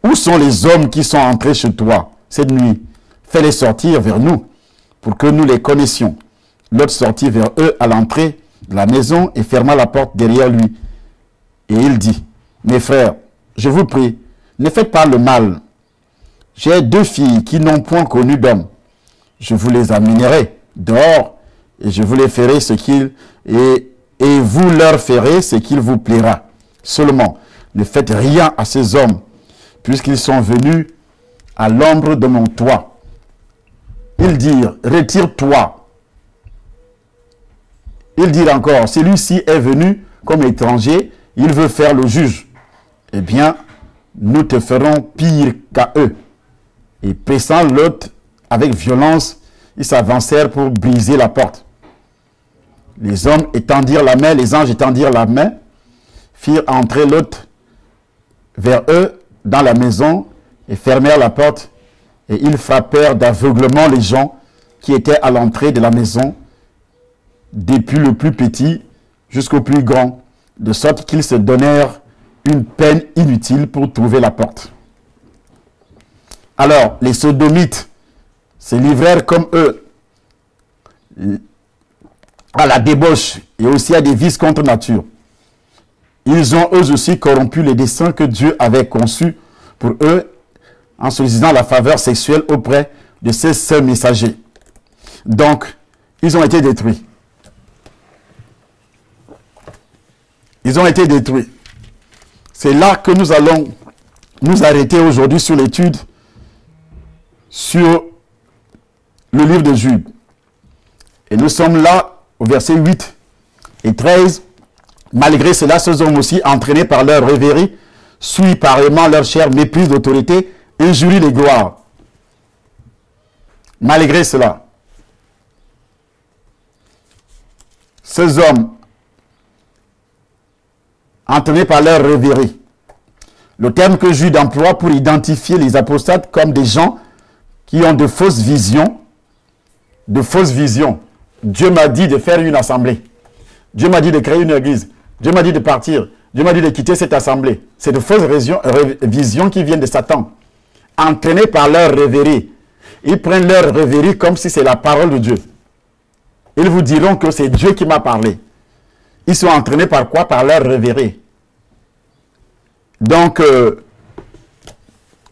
« Où sont les hommes qui sont entrés chez toi cette nuit? Fais-les sortir vers nous, pour que nous les connaissions. » L'autre sortit vers eux à l'entrée de la maison et ferma la porte derrière lui. Et il dit, « Mes frères, je vous prie, ne faites pas le mal. J'ai deux filles qui n'ont point connu d'homme. Je vous les amènerai dehors et je vous les ferai ce qu'il et vous leur ferez ce qu'il vous plaira. Seulement, ne faites rien à ces hommes, puisqu'ils sont venus à l'ombre de mon toit. » Ils dirent, « Retire-toi. » Ils dirent encore, « Celui-ci est venu comme étranger, il veut faire le juge. Eh bien, nous te ferons pire qu'à eux. » Et pressant l'autre avec violence, ils s'avancèrent pour briser la porte. Les hommes étendirent la main, les anges étendirent la main, firent entrer l'hôte vers eux dans la maison et fermèrent la porte. Et ils frappèrent d'aveuglement les gens qui étaient à l'entrée de la maison, depuis le plus petit jusqu'au plus grand, de sorte qu'ils se donnèrent une peine inutile pour trouver la porte. Alors, les sodomites se livrèrent comme eux à la débauche et aussi à des vices contre nature. Ils ont eux aussi corrompu les desseins que Dieu avait conçus pour eux en sollicitant la faveur sexuelle auprès de ces seuls messagers. Donc, ils ont été détruits. Ils ont été détruits. C'est là que nous allons nous arrêter aujourd'hui sur l'étude sur le livre de Jude. Et nous sommes là au verset 8 et 13. Malgré cela, ces hommes aussi, entraînés par leur rêverie, souillent pareillement leur chair, méprisent l'autorité, injurient les gloires. Malgré cela, ces hommes, entraînés par leur rêverie, le terme que Jude emploie pour identifier les apostates comme des gens qui ont de fausses visions, Dieu m'a dit de faire une assemblée. Dieu m'a dit de créer une église. Dieu m'a dit de partir. Dieu m'a dit de quitter cette assemblée. C'est de fausses visions qui viennent de Satan. Entraînés par leur rêverie. Ils prennent leur rêverie comme si c'est la parole de Dieu. Ils vous diront que c'est Dieu qui m'a parlé. Ils sont entraînés par quoi? Par leur rêverie. Donc,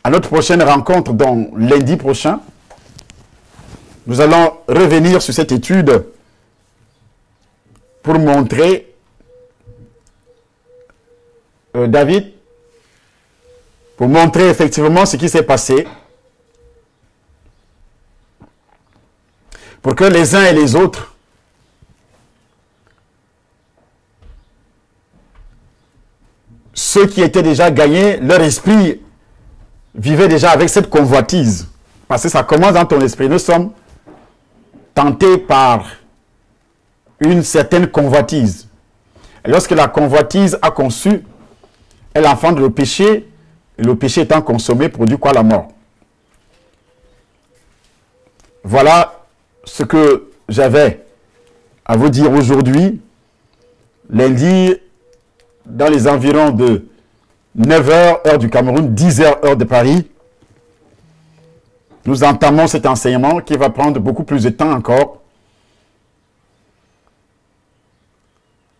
à notre prochaine rencontre, donc lundi prochain, nous allons revenir sur cette étude pour montrer, David, pour montrer effectivement ce qui s'est passé, pour que les uns et les autres ceux qui étaient déjà gagnés, leur esprit vivait déjà avec cette convoitise. Parce que ça commence dans ton esprit. Nous sommes tentés par une certaine convoitise. Et lorsque la convoitise a conçu, elle engendre le péché. Et le péché étant consommé, produit quoi? La mort. Voilà ce que j'avais à vous dire aujourd'hui. Lundi, dans les environs de 9h, heure du Cameroun, 10h, heure de Paris, nous entamons cet enseignement qui va prendre beaucoup plus de temps encore.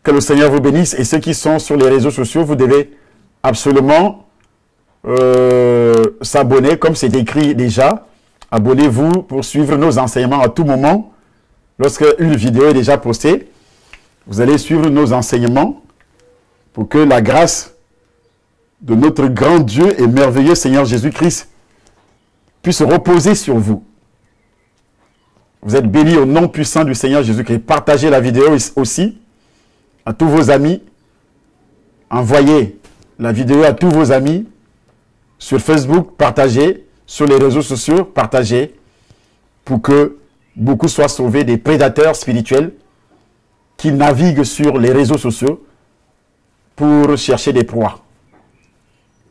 Que le Seigneur vous bénisse. Et ceux qui sont sur les réseaux sociaux, vous devez absolument s'abonner, comme c'est écrit déjà. Abonnez-vous pour suivre nos enseignements à tout moment. Lorsque une vidéo est déjà postée, vous allez suivre nos enseignements pour que la grâce de notre grand Dieu et merveilleux Seigneur Jésus-Christ puisse reposer sur vous. Vous êtes bénis au nom puissant du Seigneur Jésus-Christ. Partagez la vidéo aussi à tous vos amis. Envoyez la vidéo à tous vos amis sur Facebook. Partagez sur les réseaux sociaux. Partagez pour que beaucoup soient sauvés des prédateurs spirituels qui naviguent sur les réseaux sociaux pour chercher des proies.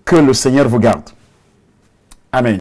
Que le Seigneur vous garde. Amen.